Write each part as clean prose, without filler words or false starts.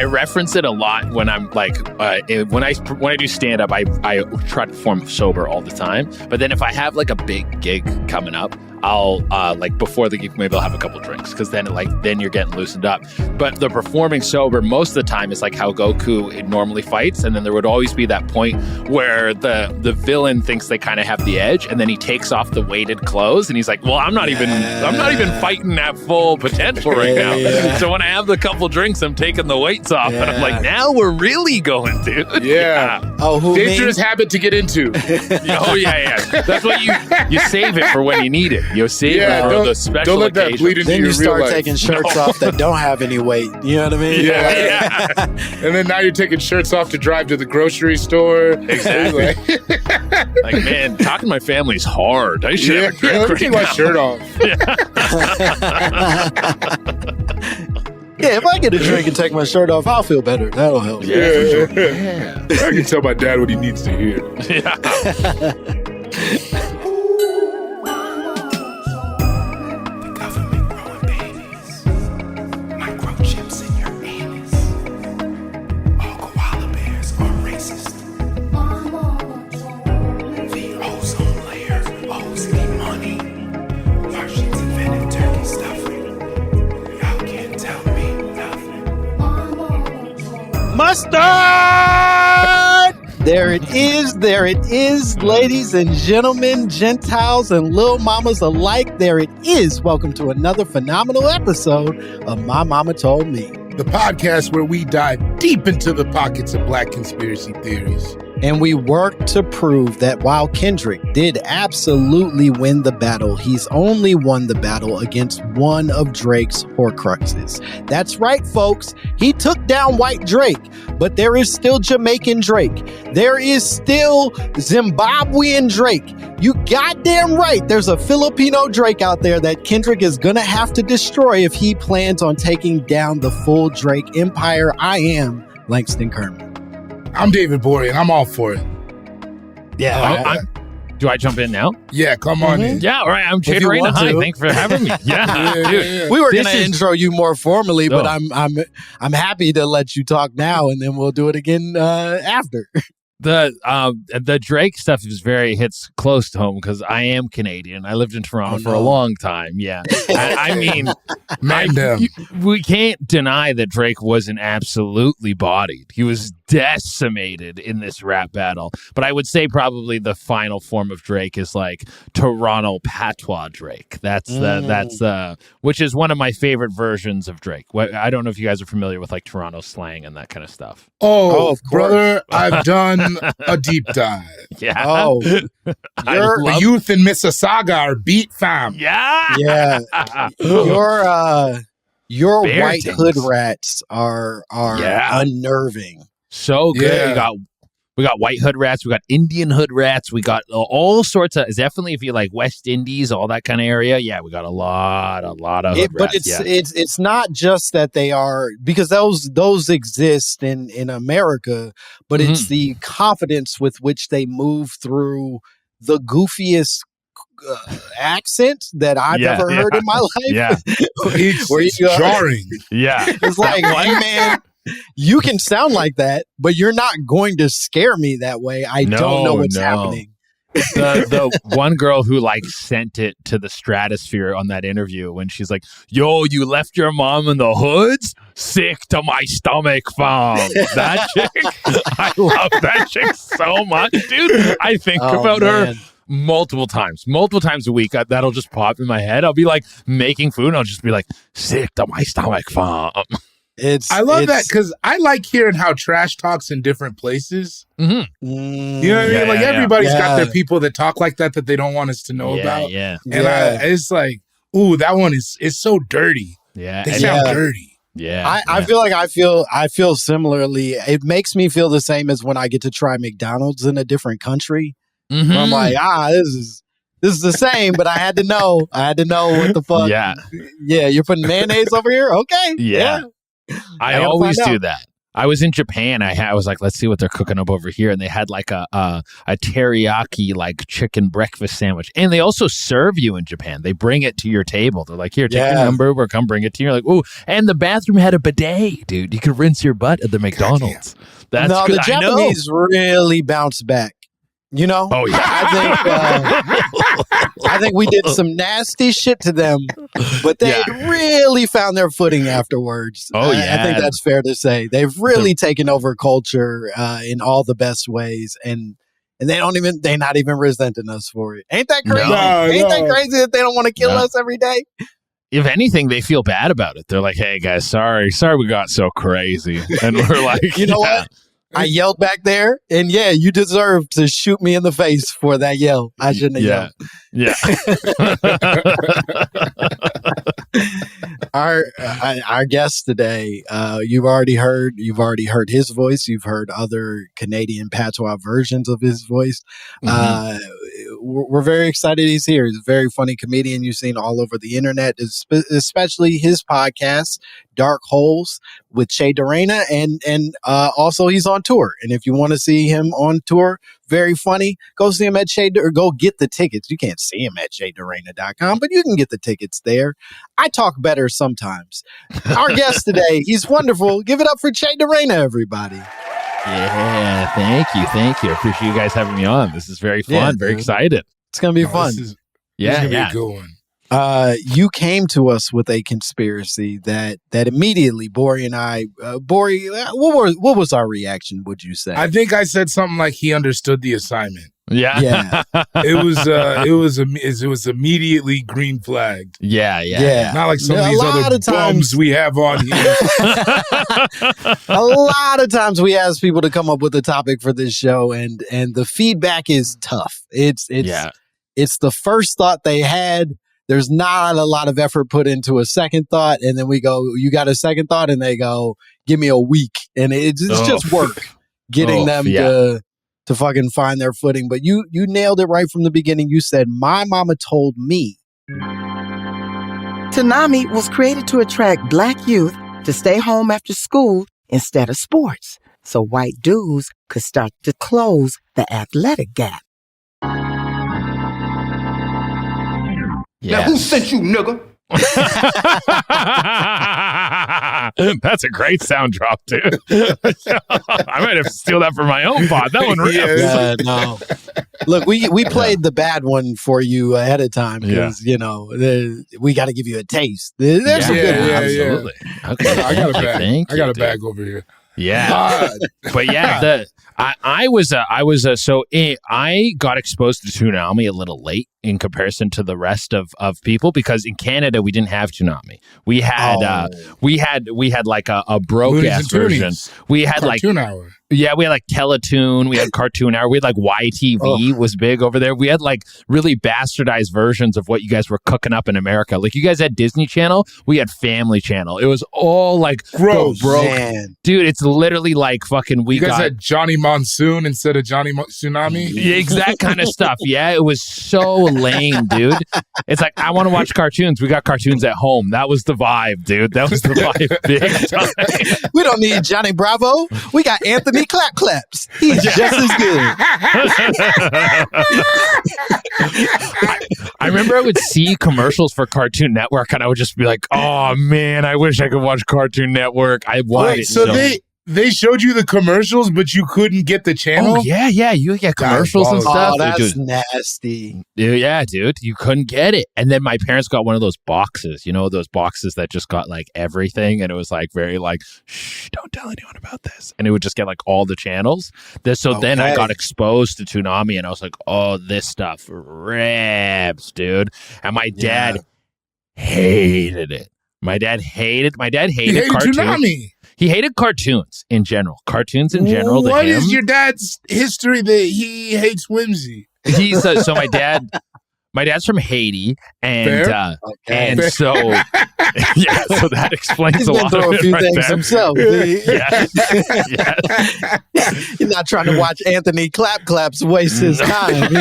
I reference it a lot when I'm like when I do stand up. I try to perform sober all the time. But then if I have like a big gig coming up, I'll like before the gig maybe I'll have a couple drinks because then you're getting loosened up. But the performing sober most of the time is like how Goku normally fights, and then there would always be that point where the villain thinks they kind of have the edge, and then he takes off the weighted clothes, and he's like, "Well, I'm not even fighting at full potential right now." Yeah. So when I have the couple drinks, I'm taking the weights off, and I'm like, "Now we're really going, dude." Yeah. Oh, dangerous habit to get into. Oh yeah. That's what you save it for when you need it. You save it for the special don't let occasion. that bleed into then your you start real life. taking shirts off that don't have any weight. You know what I mean? Yeah. And then now you're taking shirts off to drive to the grocery store. Exactly. Like, man, talking to my family's hard. I should have a drink let me right take my now. shirt off. Yeah, if I get a drink and take my shirt off, I'll feel better. That'll help. Yeah. I can tell my dad what he needs to hear. Yeah. Mustard! There it is, ladies and gentlemen, Gentiles and little mamas alike. There it is. Welcome to another phenomenal episode of My Mama Told Me, The podcast where we dive deep into the pockets of Black conspiracy theories. and we work to prove that while Kendrick did absolutely win the battle, he's only won the battle against one of Drake's Horcruxes. That's right, folks. He took down white Drake, but there is still Jamaican Drake. There is still Zimbabwean Drake. You goddamn right. There's a Filipino Drake out there that Kendrick is gonna have to destroy if he plans on taking down the full Drake empire. I am Langston Kerman. I'm David Borean. I'm all for it. Yeah. Do I jump in now? Yeah, come on in. Yeah, all right. I'm Jade you Reyna. want Hi, to. thanks for having me. Yeah, dude. We were This going to is- intro you more formally, but Oh. I'm happy to let you talk now, and then we'll do it again after. The Drake stuff hits close to home because I am Canadian. I lived in Toronto for a long time. Yeah, I mean, Man down. we can't deny that Drake wasn't absolutely bodied. He was decimated in this rap battle. But I would say probably the final form of Drake is like Toronto patois Drake. That's which is one of my favorite versions of Drake. I don't know if you guys are familiar with like Toronto slang and that kind of stuff. Oh, of course. brother, I've done a deep dive. Yeah. Oh, I you're- The youth in Mississauga are beat fam. Yeah. yeah. Your Bear white things. hood rats are Yeah. unnerving. So good. Yeah. We got white hood rats. We got Indian hood rats. We got all sorts of. Definitely, if you like West Indies, all that kind of area. Yeah, we got a lot of hood But rats. it's not just that they are, because those exist in America, but it's the confidence with which they move through the goofiest accent that I've ever heard in my life. Yeah. Where It's you go- jarring. Yeah. It's like, hey man, you can sound like that, but you're not going to scare me that way. I don't know what's happening. The one girl who like sent it to the stratosphere on that interview when she's like, "Yo, you left your mom in the hoods? Sick to my stomach, fam." That chick, I love that chick so much, dude. I think Oh, about man. her multiple times a week. That'll just pop in my head. I'll be like making food and I'll just be like, "Sick to my stomach, fam." I love that because I like hearing how trash talks in different places. Mm-hmm. You know what I mean? Yeah, Like yeah, everybody's got yeah. their people that talk like that they don't want us to know about. Yeah, And it's like, ooh, that one is so dirty. yeah, They and- sound Yeah. dirty. yeah. I feel like I feel similarly. It makes me feel the same as when I get to try McDonald's in a different country. Mhm. Where I'm like, this is the same, but I had to know. I had to know what the fuck. Yeah. Yeah, you're putting mayonnaise over here? Okay. Yeah. I gotta always find do out. that. I was in Japan. I was like, let's see what they're cooking up over here, and they had like a teriyaki like chicken breakfast sandwich, and they also serve you in Japan. They bring it to your table. They're like, here, take your number, we'll come bring it to you. You're like, ooh, and the bathroom had a bidet, dude. You could rinse your butt at the McDonald's. That's no, good. the Japanese really bounce back. You know? Oh yeah. I think we did some nasty shit to them, but they really found their footing afterwards. Oh yeah. I think that's fair to say. They've really taken over culture in all the best ways, and they're not even resenting us for it. Ain't that crazy? Ain't that crazy that they don't want to kill us every day? If anything, they feel bad about it. They're like, hey guys, sorry we got so crazy. And we're like, you know what? I yelled back there, and you deserve to shoot me in the face for that yell. I shouldn't have yelled. Yeah. Our guest today, you've already heard his voice. You've heard other Canadian patois versions of his voice. Mm-hmm. We're very excited he's here. He's a very funny comedian you've seen all over the internet, especially his podcast, Dark Holes, with Che Durena, and also he's on tour. And if you want to see him on tour, very funny, go see him at or go get the tickets. You can't see him at CheDurena.com, but you can get the tickets there. I talk better sometimes. Our guest today, he's wonderful. Give it up for Che Durena, everybody. Yeah, thank you. Appreciate you guys having me on. This is very fun. Very excited. It's gonna be fun. This is gonna be a good one. You came to us with a conspiracy that immediately Bori and I, what was our reaction? Would you say? I think I said something like he understood the assignment. Yeah. It was immediately green flagged. Yeah. Not like some of these other bums we have on here. A lot of times we ask people to come up with a topic for this show, and the feedback is tough. It's the first thought they had. There's not a lot of effort put into a second thought, and then we go, you got a second thought, and they go, give me a week, and it's just work getting them to fucking find their footing. But you nailed it right from the beginning. You said, my mama told me. Toonami was created to attract Black youth to stay home after school instead of sports, so white dudes could start to close the athletic gap. Yeah. Now, who sent you, nigga? That's a great sound drop, too. I might have to steal that for my own pod. That one rips. Yeah, no. Look, we played the bad one for you ahead of time because, we got to give you a taste. There's some good ones. Absolutely. Okay. I got a bag. I got a bag over here. Yeah. But I got exposed to Toonami a little late in comparison to the rest of people, because in Canada we didn't have Toonami. We had like a broke ass version. We had Cartoon Hour. Yeah, we had like Teletoon, we had Cartoon Hour, we had like YTV was big over there. We had like really bastardized versions of what you guys were cooking up in America. Like you guys had Disney Channel, we had Family Channel. It was all like gross, broke. Man. Dude, it's literally like fucking you guys had Johnny Monsoon instead of Johnny Tsunami? Yeah, exact kind of stuff. Yeah, it was so lame, dude. It's like, I want to watch cartoons. We got cartoons at home. That was the vibe, dude. That was the vibe big time. We don't need Johnny Bravo. We got Anthony Clap Claps. He's just as good. I remember I would see commercials for Cartoon Network and I would just be like, oh man, I wish I could watch Cartoon Network. I wanted it so. They showed you the commercials, but you couldn't get the channel? Oh, yeah. You get commercials and stuff. Oh, that's nasty. Yeah, dude. You couldn't get it. And then my parents got one of those boxes, those boxes that just got like everything. And it was like very like, shh, don't tell anyone about this. And it would just get like all the channels. Then I got exposed to Toonami and I was like, oh, this stuff rips, dude. And my dad hated it. My dad hated cartoons. Toonami. He hated cartoons in general. What is your dad's history that he hates whimsy? He's so my dad's from Haiti, and so so that explains He's a lot through of a few things there. himself. Yes. He's not trying to watch Anthony Clap Claps waste his time.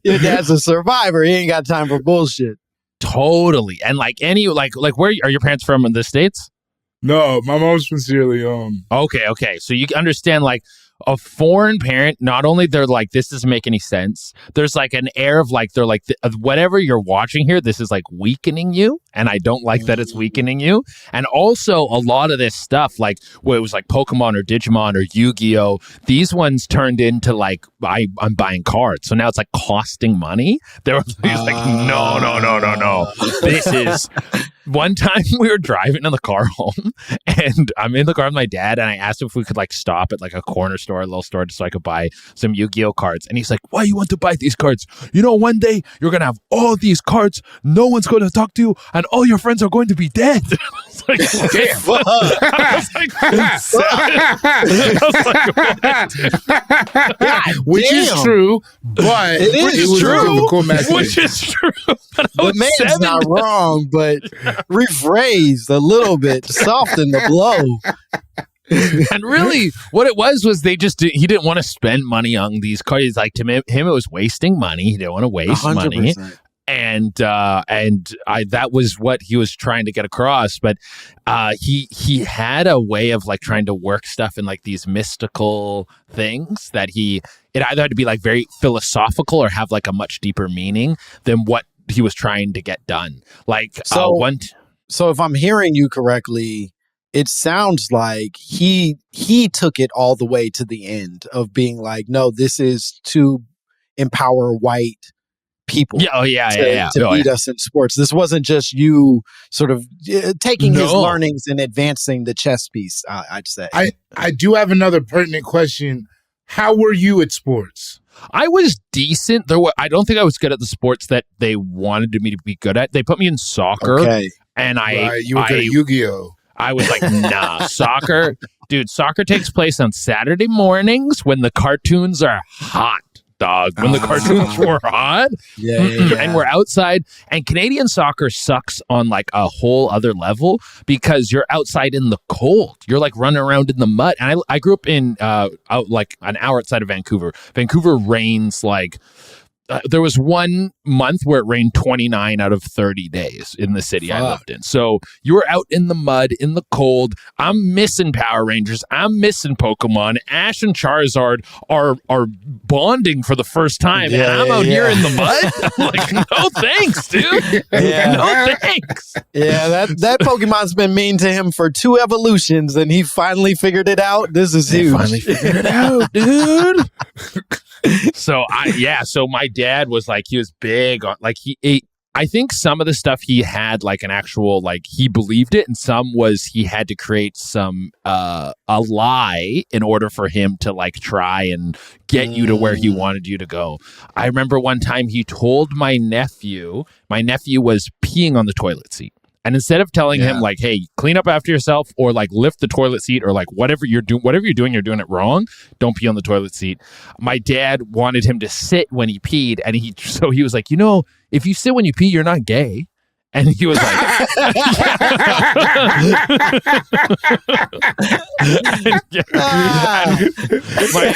Your dad's a survivor. He ain't got time for bullshit. Totally. And like where are your parents from in the States? No, my mom's from Sierra Leone. Okay. So you understand, like, a foreign parent, not only they're like, this doesn't make any sense. There's like an air of like, they're like, whatever you're watching here, this is like weakening you. And I don't like that it's weakening you. And also a lot of this stuff, like where it was like Pokemon or Digimon or Yu-Gi-Oh, these ones turned into like, I'm buying cards. So now it's like costing money. They were like, no. This is... One time we were driving in the car home and I'm in the car with my dad and I asked him if we could like stop at like a corner store, a little store, so I could buy some Yu-Gi-Oh cards. And he's like, why you want to buy these cards? You know, one day you're going to have all these cards. No one's going to talk to you and all your friends are going to be dead. I was like, damn. Which is true, but it is true. Which is true. The man's not wrong, but rephrased a little bit to soften the blow. And really, what it was he didn't want to spend money on these cards. Like, to him, it was wasting money. He didn't want to waste 100%. Money. And that was what he was trying to get across. But he had a way of like trying to work stuff in like these mystical things that it either had to be like very philosophical or have like a much deeper meaning than what he was trying to get done. Like, so if I'm hearing you correctly, it sounds like he took it all the way to the end of being like, no, this is to empower white people. To beat us in sports. This wasn't just you sort of taking his learnings and advancing the chess piece, I'd say. I do have another pertinent question. How were you at sports? I was decent. I don't think I was good at the sports that they wanted me to be good at. They put me in soccer, and you were good at Yu-Gi-Oh. I was like, nah, soccer. Dude, soccer takes place on Saturday mornings when the cartoons are hot. Dog, when the cartoons were hot, and we're outside, and Canadian soccer sucks on like a whole other level because you're outside in the cold. You're like running around in the mud. And I grew up in out like an hour outside of Vancouver. Vancouver rains like there was one month where it rained 29 out of 30 days in the city I lived in. So you were out in the mud, in the cold. I'm missing Power Rangers. I'm missing Pokemon. Ash and Charizard are bonding for the first time. And I'm out here in the mud. I'm like, no thanks, dude. No thanks. Yeah, that Pokemon's been mean to him for 2 evolutions and he finally figured it out. This is huge. Finally figured it out, dude. So my dad was like, he was big on like I think some of the stuff he had like an actual like he believed it, and some was he had to create some a lie in order for him to like try and get you to where he wanted you to go. I remember one time he told my nephew was peeing on the toilet seat. And instead of telling him like, hey, clean up after yourself or like lift the toilet seat or like whatever you're doing, you're doing it wrong. Don't pee on the toilet seat. My dad wanted him to sit when he peed. And he was like, you know, if you sit when you pee, you're not gay. And he was like,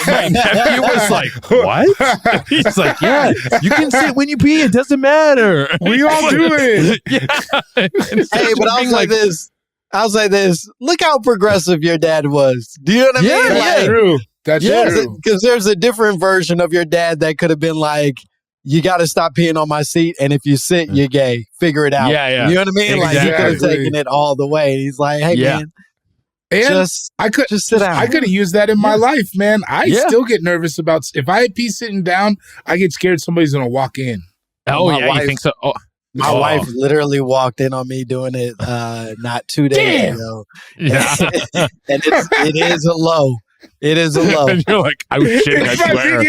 my nephew was like, what? He's like, yeah, you can sit when you pee. It doesn't matter. We all do it. Hey, but I'll say this. Look how progressive your dad was. Do you know what I mean? That's true. That's true. Because there's a different version of your dad that could have been like, you got to stop peeing on my seat, and if you sit, you're gay. Figure it out. Yeah. You know what I mean? Exactly. Like, he could have taken it all the way. He's like, hey, man, just sit down. I could have used that in my life, man. I still get nervous about, if I pee sitting down, I get scared somebobody's going to walk in. You think so? My wife literally walked in on me doing it not 2 days ago. Yeah. And it is a low. It is a low. And you're like, I was shitting, I swear.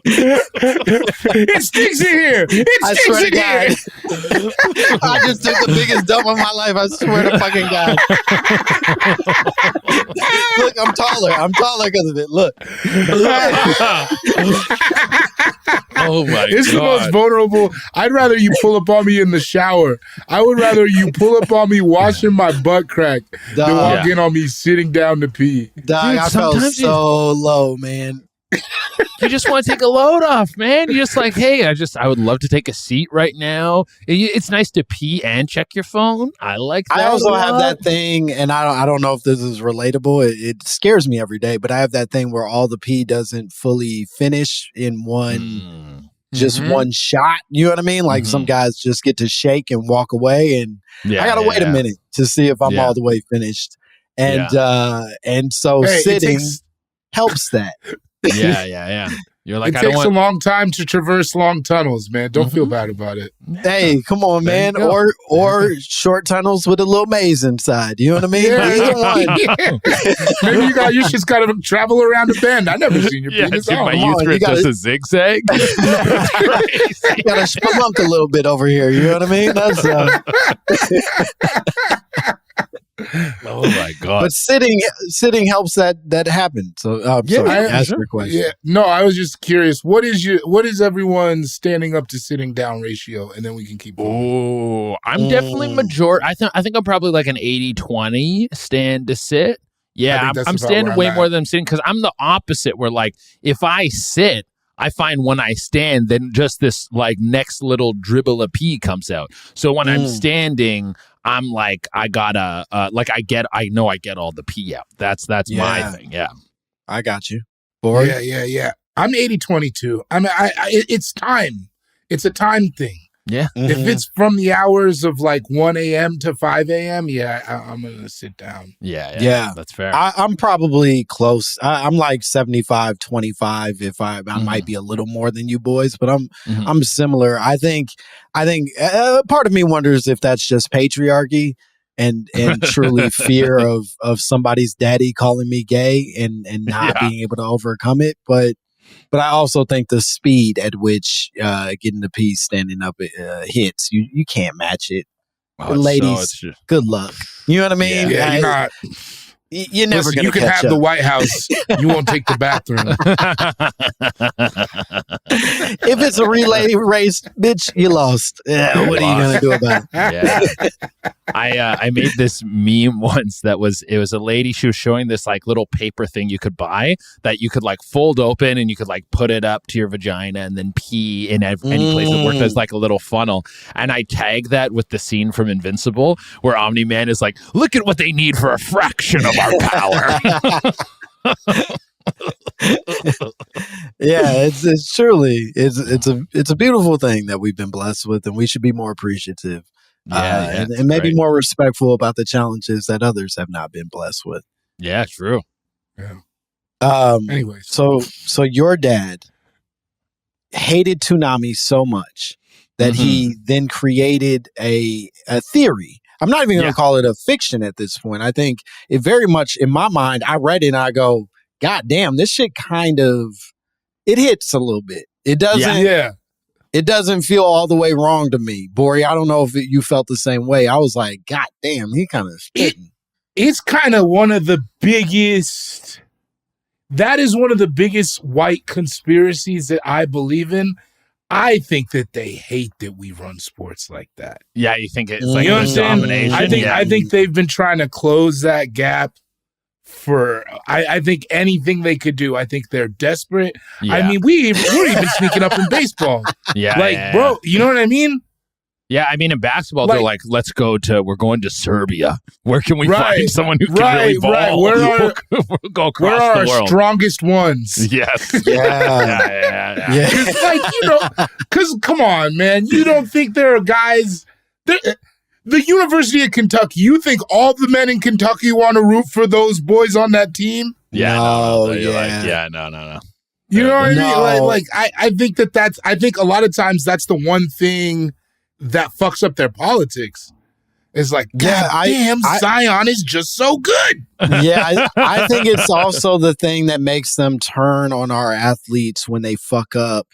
It stinks in here. It stinks in here. I just took the biggest dump of my life. I swear to fucking God. Look, I'm taller because of it. Look. Oh my God. It's the most vulnerable. I'd rather you pull up on me in the shower. I would rather you pull up on me washing my butt crack than walk in on me sitting down to pee. Dog, I felt so low, man. You just want to take a load off, man. You're just like, hey, I would love to take a seat right now. It's nice to pee and check your phone. I like that. I also a lot. have that thing, and I don't know if this is relatable. It scares me every day, but I have that thing where all the pee doesn't fully finish in one one shot. You know what I mean? Like some guys just get to shake and walk away, and I gotta wait a minute to see if I'm all the way finished. And so sitting helps that. Yeah. You're like, it takes a long time to traverse long tunnels, man. Don't feel bad about it. Hey, come on, man. Or short tunnels with a little maze inside. You know what I mean? Either one. Maybe you just got to travel around a bend. I've never seen your penis. My urethra does a zigzag. You got to spelunk a little bit over here. You know what I mean? That's oh my God. But sitting helps that happen. So ask your question. Yeah. No, I was just curious. What is everyone's standing up to sitting down ratio? And then we can keep going. Oh, I'm definitely majority. I think I'm probably like an 80-20 stand to sit. Yeah, I'm standing way more than I'm sitting because I'm the opposite where like if I sit, I find when I stand, then just this like next little dribble of pee comes out. So when I'm standing, I'm like, I gotta, I know I get all the pee out. That's my thing. Yeah. I got you. Boy. Yeah. I'm 80-20 too. I mean, it's time. It's a time thing. Yeah. If it's from the hours of like 1 a.m. to 5 a.m., I'm going to sit down. Yeah. That's fair. I'm probably close. I'm like 75-25 if I might be a little more than you boys, but I'm similar. I think part of me wonders if that's just patriarchy and truly fear of somebody's daddy calling me gay and not being able to overcome it. But I also think the speed at which getting the piece standing up hits, you can't match it. Ladies, good luck. You know what I mean? Yeah, you're never going to catch up. You can have the White House. You won't take the bathroom. If it's a relay race, bitch, you lost. Yeah, what are you going to do about it? Yeah. I made this meme once it was a lady. She was showing this like little paper thing you could buy that you could like fold open and you could like put it up to your vagina and then pee in any place that worked as like a little funnel. And I tagged that with the scene from Invincible where Omni-Man is like, look at what they need for a fraction of our power. Yeah, it's truly it's a beautiful thing that we've been blessed with, and we should be more appreciative. And maybe more respectful about the challenges that others have not been blessed with. Yeah, true. Yeah. Anyways, so your dad hated Toonami so much that he then created a theory. I'm not even going to call it a fiction at this point. I think it very much, in my mind, I read it and I go, God damn, this shit it hits a little bit. It doesn't. It doesn't feel all the way wrong to me. Bori, I don't know if you felt the same way. I was like, God damn, he kind of spitting. It's kind of one of the biggest, that is one of the biggest white conspiracies that I believe in. I think that they hate that we run sports like that. Yeah, you think it's like a domination? I think they've been trying to close that gap for, I think anything they could do. I think they're desperate. Yeah. I mean, we're even sneaking up in baseball. Bro, you know what I mean? Yeah, I mean, in basketball, they're like, we're going to Serbia. Where can we find someone who can really ball? We'll go across where are the world. Our strongest ones? Yes. Yeah. It's like, because come on, man. You don't think there are guys, the University of Kentucky, you think all the men in Kentucky want to root for those boys on that team? Yeah. No. No. You know what I mean? Like I think I think a lot of times that's the one thing that fucks up their politics. It's like, damn, Zion is just so good. Yeah, I think it's also the thing that makes them turn on our athletes when they fuck up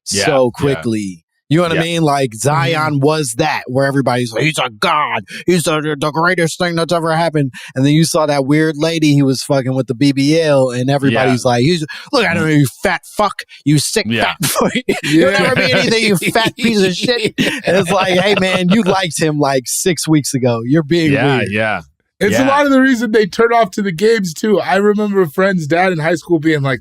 so quickly. You know what I mean? Like Zion was that, where everybody's like, he's a god. He's the greatest thing that's ever happened. And then you saw that weird lady he was fucking with the BBL, and everybody's like, look at him, you fat fuck, you sick fat boy. You'll never be anything, you fat piece of shit. And it's like, hey man, you liked him like 6 weeks ago. You're being weird. Yeah. It's a lot of the reason they turn off to the games, too. I remember a friend's dad in high school being like,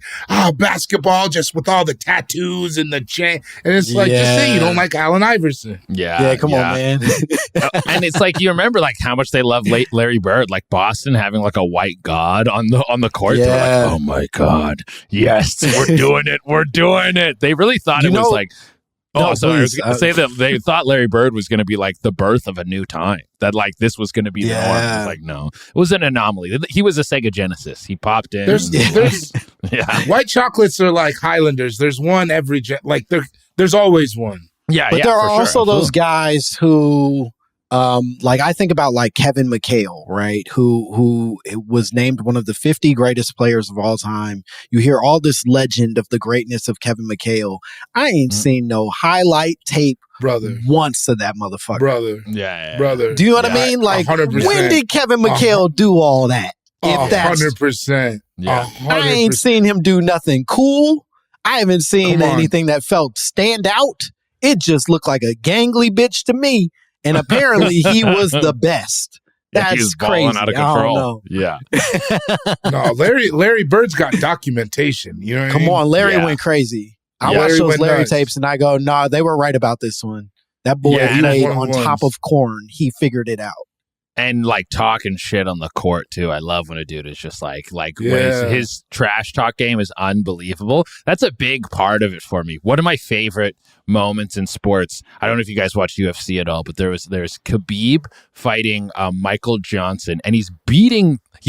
basketball just with all the tattoos and the chain. And it's like, just say you don't like Allen Iverson. Yeah, come on, man. And it's like, you remember like how much they love Larry Bird, like Boston having like a white god on the court. Yeah. They're like, oh my God, yes, we're doing it. We're doing it. They really thought it was like, I was going to say that they thought Larry Bird was going to be like the birth of a new time. That like this was going to be the norm. It's like, no, it was an anomaly. He was a Sega Genesis. He popped in. There's white chocolates are like Highlanders. There's one every there's always one. Yeah, but there are also those guys who, like I think about like Kevin McHale, right? Who was named one of the 50 greatest players of all time. You hear all this legend of the greatness of Kevin McHale. I ain't seen no highlight tape, brother, once of that motherfucker, brother. Yeah. Brother. Do you know what I mean? Like, 100%. When did Kevin McHale do all that? If that's 100%. Yeah. I ain't seen him do nothing cool. I haven't seen anything that felt stand out. It just looked like a gangly bitch to me. And apparently he was the best. That's he was crazy. Balling out of control. Yeah. No, Larry Bird's got documentation. You know what I mean? Come on, Larry went crazy. I watch those Larry tapes and I go, nah, they were right about this one. That boy played on top of corn. He figured it out. And like talking shit on the court too. I love when a dude is just like when his trash talk game is unbelievable. That's a big part of it for me. One of my favorite moments in sports. I don't know if you guys watch UFC at all, but there's Khabib fighting Michael Johnson, and he's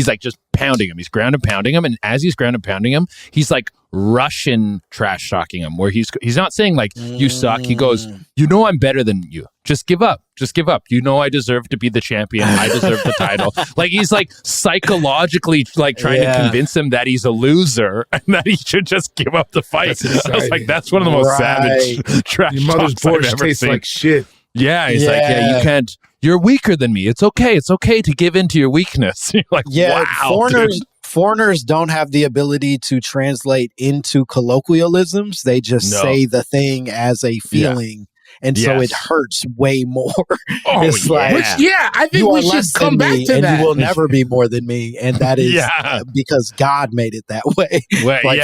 like just pounding him. He's ground and pounding him, and as he's ground and pounding him, he's like Russian trash talking him, where he's not saying like you suck. He goes, you know, I'm better than you. Just give up. Just give up. You know, I deserve to be the champion. I deserve the title. Like he's like psychologically like trying to convince him that he's a loser and that he should just give up the fight. I was like, that's one of the most savage trash Your mother's talks borscht tastes like shit. Yeah, he's like, you can't. You're weaker than me. It's okay. It's okay to give into your weakness. You're like, wow. Foreigners don't have the ability to translate into colloquialisms. They just say the thing as a feeling. And so it hurts way more. It's like, I think we should come back to that. And you will never be more than me. And that is because God made it that way. Like,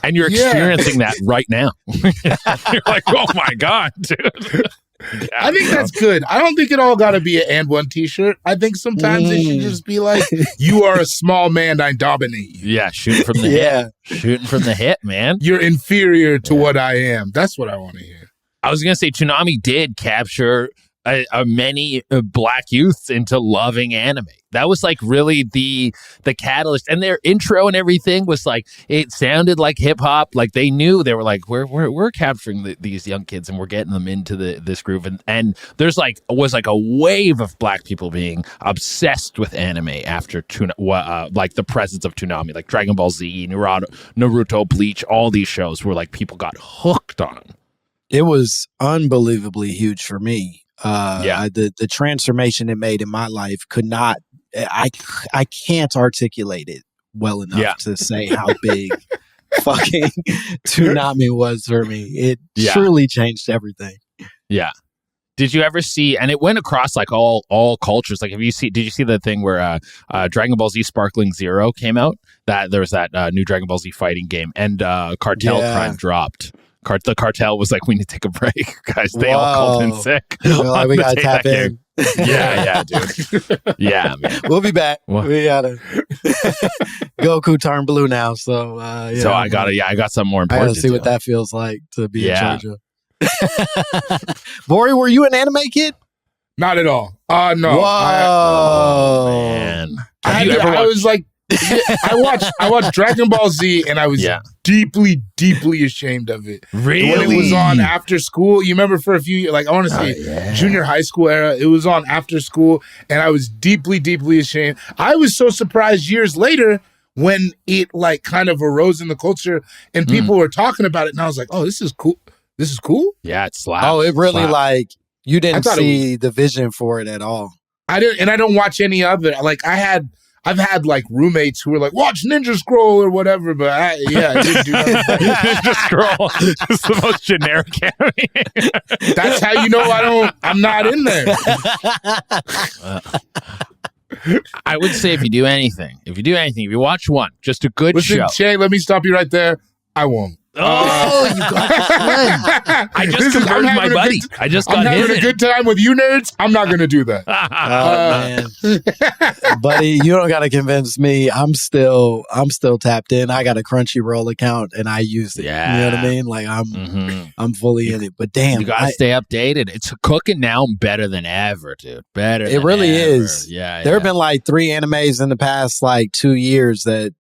and you're experiencing that right now. You're like, oh my God, dude. Yeah, I think that's good. I don't think it all got to be an and one t-shirt. I think sometimes it should just be like, you are a small man, I dominate you. Yeah, shooting from the hip. Shooting from the hip, man. You're inferior to what I am. That's what I want to hear. I was going to say, Toonami did capture many black youths into loving anime. That was like really the catalyst, and their intro and everything was like, it sounded like hip hop. Like they knew, they were like, we're capturing these young kids and we're getting them into this groove. And there's like a wave of black people being obsessed with anime after like the presence of Toonami, like Dragon Ball Z, Naruto, Bleach, all these shows where like people got hooked on. It was unbelievably huge for me. The transformation it made in my life I can't articulate it well enough to say how big fucking Toonami was for me. It truly changed everything. Yeah. Did you ever see, and it went across like all cultures. Like, did you see the thing where Dragon Ball Z Sparkling Zero came out? That there was that new Dragon Ball Z fighting game, and Cartel Crime dropped. The cartel was like, we need to take a break, guys. They all called in sick. Like, we gotta tap in. Yeah, dude. Yeah, man. We'll be back. We gotta Goku turned blue now, so so I got something more important. I gotta see what that feels like to be in charge of. Bori, were you an anime kid? Not at all. No. Whoa, man. I was like, I watched Dragon Ball Z, and I was deeply, deeply ashamed of it. Really? When it was on after school, you remember for a few years, like I want to say junior high school era, it was on after school, and I was deeply, deeply ashamed. I was so surprised years later when it like kind of arose in the culture and people were talking about it, and I was like, oh, this is cool. This is cool? Yeah, it slaps. Oh, it really like, you didn't see the vision for it at all. I didn't, and I don't watch any other. Like I've had like roommates who were like, watch Ninja Scroll or whatever, but I didn't do nothing. Ninja Scroll is the most generic anime. That's how you know I'm not in there. I would say if you do anything, if you watch one, just a good show. Che, let me stop you right there. I won't. Oh, you got I just converted my buddy. I just got him. I'm having a good time with you nerds. I'm not going to do that. Man. Buddy, you don't got to convince me. I'm still tapped in. I got a Crunchyroll account and I use it. Yeah. You know what I mean? Like I'm fully in it. But damn, you got to stay updated. It's cooking now better than ever, dude. It really is. Yeah. There have been like 3 animes in the past like 2 years that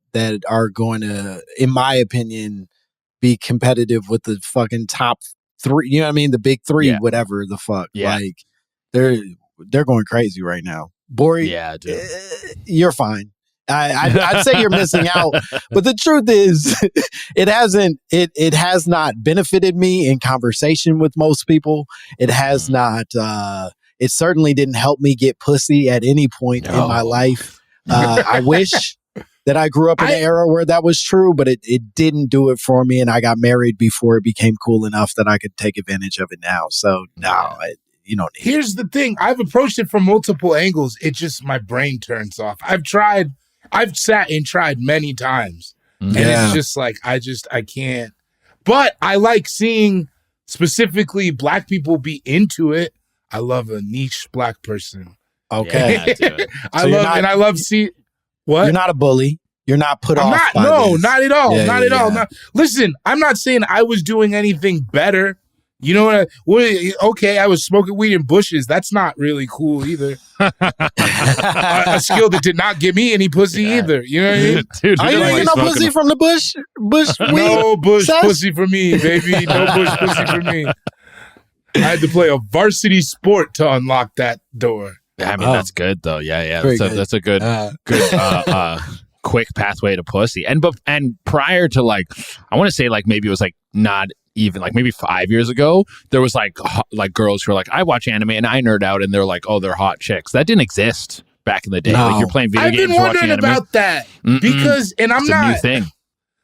are going to, in my opinion, be competitive with the fucking top 3, you know what I mean? The big 3, whatever the fuck. Yeah. Like they're going crazy right now. Bori, dude. You're fine. I'd say you're missing out, but the truth is, it has not benefited me in conversation with most people. It has not. It certainly didn't help me get pussy at any point in my life. I wish that I grew up in an era where that was true, but it didn't do it for me. And I got married before it became cool enough that I could take advantage of it now. So you don't need Here's the thing. I've approached it from multiple angles. It just, my brain turns off. I've sat and tried many times. And it's just like, I can't. But I like seeing specifically Black people be into it. I love a niche Black person. Okay. I love seeing. What? You're not a bully. You're not put off. Not at all. Not at all. Listen, I'm not saying I was doing anything better. You know okay, I was smoking weed in bushes. That's not really cool either. A skill that did not give me any pussy either. You know what I mean? Dude, are you getting no pussy from the bush weed? No bush pussy for me, baby. No bush pussy for me. I had to play a varsity sport to unlock that door. I mean, that's good though. Yeah. That's a good, quick pathway to pussy. And prior to like, I want to say like maybe it was like not even like maybe 5 years ago, there was like girls who were like, I watch anime and I nerd out, and they're like, oh, they're hot chicks. That didn't exist back in the day. No. Like you're playing video games. I've been wondering about that because, and I'm it's not. a new thing.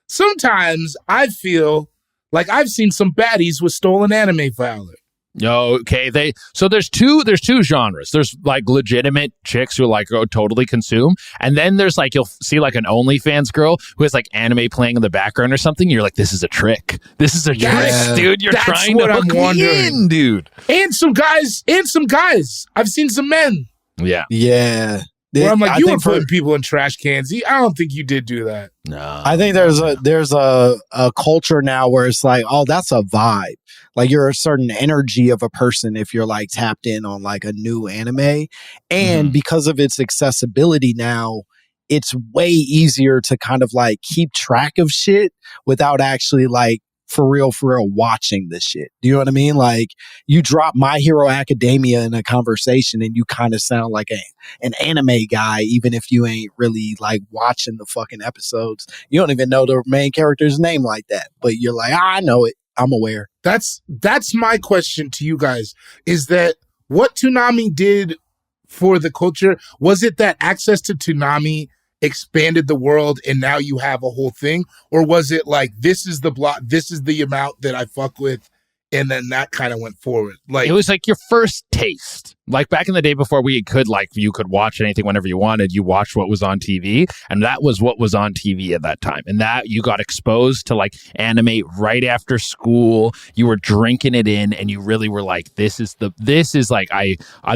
Sometimes I feel like I've seen some baddies with stolen anime valor. Okay, there's two genres. There's like legitimate chicks who like totally consume, and then there's like you'll see like an OnlyFans girl who has like anime playing in the background or something. You're like, this is a trick. This is a trick, dude. You're trying to hook me in, dude. And some guys. I've seen some men. Yeah. Where I'm like, you were putting people in trash cans. I don't think you did do that. No. I think there's a culture now where it's like, oh, that's a vibe. Like you're a certain energy of a person if you're like tapped in on like a new anime. And because of its accessibility now, it's way easier to kind of like keep track of shit without actually like for real watching this shit. Do you know what I mean? Like you drop My Hero Academia in a conversation and you kind of sound like an anime guy, even if you ain't really like watching the fucking episodes. You don't even know the main character's name like that, but you're like, I know it. I'm aware. That's my question to you guys, is that what Toonami did for the culture, was it that access to Toonami expanded the world and now you have a whole thing? Or was it like, this is the block, this is the amount that I fuck with, and then that kind of went forward? Like, it was like your first taste. Like back in the day before you could watch anything whenever you wanted, you watched what was on TV, and that was what was on TV at that time. And that you got exposed to like anime right after school. You were drinking it in, and you really were like, this is like,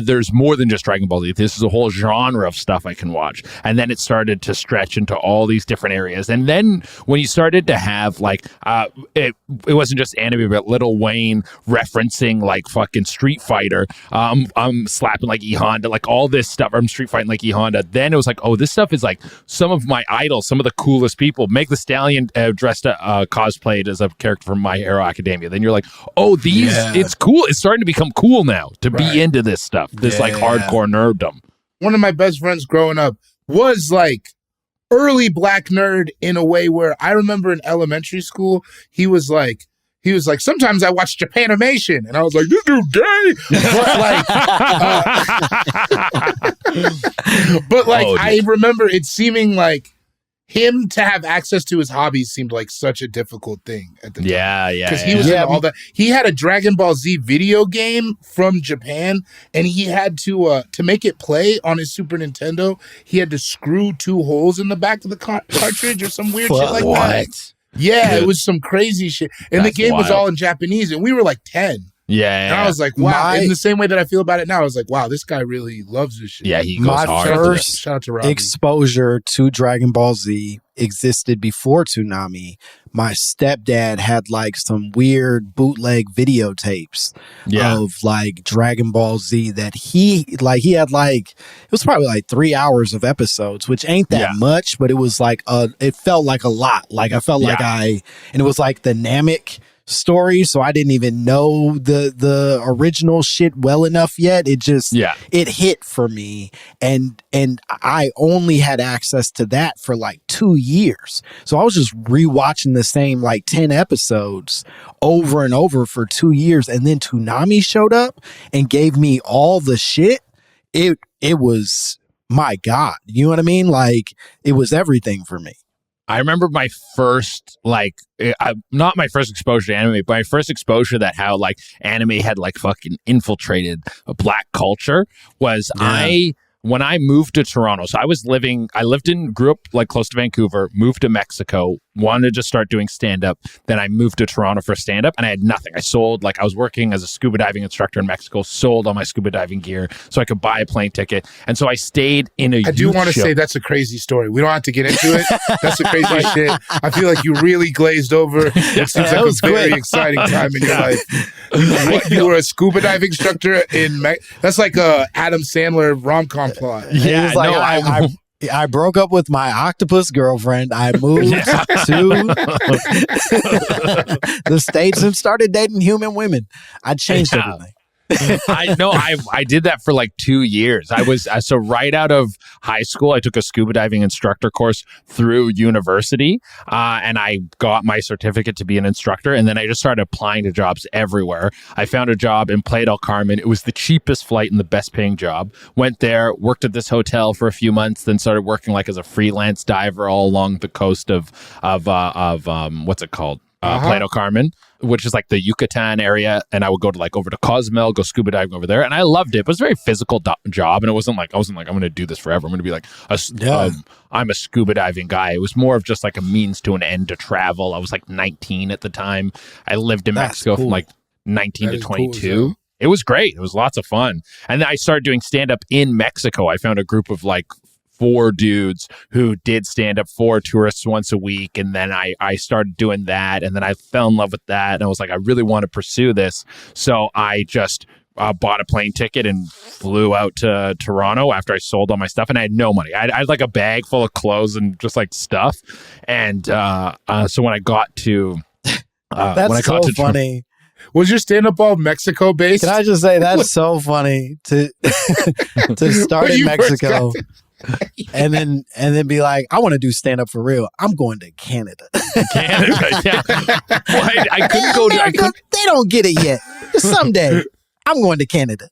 there's more than just Dragon Ball Z. This is a whole genre of stuff I can watch. And then it started to stretch into all these different areas. And then when you started to have like, it wasn't just anime, but Lil Wayne referencing like fucking Street Fighter, slapping like E Honda, like all this stuff. I'm street fighting like E Honda. Then it was like, oh, this stuff is like some of my idols, some of the coolest people. Meg the Stallion cosplayed as a character from My Hero Academia. Then you're like, oh, it's cool. It's starting to become cool now to be into this stuff. This like hardcore nerddom. One of my best friends growing up was like early Black nerd in a way where I remember in elementary school, he was like, sometimes I watch Japanimation. And I was like, this dude gay. But like, I remember it seeming like him to have access to his hobbies seemed like such a difficult thing at the time. Yeah. Because he was in all that. He had a Dragon Ball Z video game from Japan, and he had to make it play on his Super Nintendo, he had to screw 2 holes in the back of the cartridge or some weird shit like that. Yeah, it was some crazy shit. And the game was all in Japanese, and we were like 10. Yeah. And I was like, wow. In the same way that I feel about it now, I was like, wow, this guy really loves this shit. Yeah, he goes hard. My first shout out to Robbie. exposure to Dragon Ball Z existed before Toonami. My stepdad had like some weird bootleg videotapes of like Dragon Ball Z that he had like, it was probably like 3 hours of episodes, which ain't that much, but it was like it felt like a lot. Like I felt like and it was like the Namek story, so I didn't even know the original shit well enough yet. It just it hit for me, and I only had access to that for like 2 years, so I was just rewatching the same like 10 episodes over and over for 2 years, and then Toonami showed up and gave me all the shit. It was, my God, you know what I mean? Like, it was everything for me. I remember my first, not my first exposure to anime, but my first exposure that how, like, anime had, like, fucking infiltrated a black culture was when I moved to Toronto. So grew up, like, close to Vancouver, moved to Mexico, wanted to start doing stand-up. Then I moved to Toronto for stand-up, and I had nothing. I was working as a scuba diving instructor in Mexico, sold all my scuba diving gear so I could buy a plane ticket. And so I stayed in a I do want to say that's a crazy story. We don't have to get into it. That's a crazy shit. I feel like you really glazed over. It seems like a very exciting time in your life. You were a scuba diving instructor in that's like a Adam Sandler rom-com plot. Yeah, I broke up with my octopus girlfriend. I moved to the States and started dating human women. I changed everything. I did that for like 2 years. So right out of high school, I took a scuba diving instructor course through university, and I got my certificate to be an instructor. And then I just started applying to jobs everywhere. I found a job in Playa del Carmen. It was the cheapest flight and the best paying job. Went there, worked at this hotel for a few months, then started working like as a freelance diver all along the coast of what's it called? Playa del Carmen, which is like the Yucatan area, and I would go to like over to Cozumel, go scuba diving over there, and I loved it. But it was a very physical job, and I wasn't like I'm going to do this forever. I'm going to be like I'm a scuba diving guy. It was more of just like a means to an end to travel. I was like 19 at the time. I lived in Mexico from like 19 to 22. Cool, it was great. It was lots of fun, and then I started doing stand up in Mexico. I found a group of like 4 dudes who did stand up for tourists once a week. And then I started doing that. And then I fell in love with that. And I was like, I really want to pursue this. So I just bought a plane ticket and flew out to Toronto after I sold all my stuff. And I had no money. I had like a bag full of clothes and just like stuff. And so when I got to... That's so funny. Was your stand-up all Mexico based? Can I just say that's so funny to start in Mexico and then be like, I want to do stand-up for real. I'm going to Canada. Canada, yeah. Well, I couldn't go to... They don't get it yet. Someday, I'm going to Canada.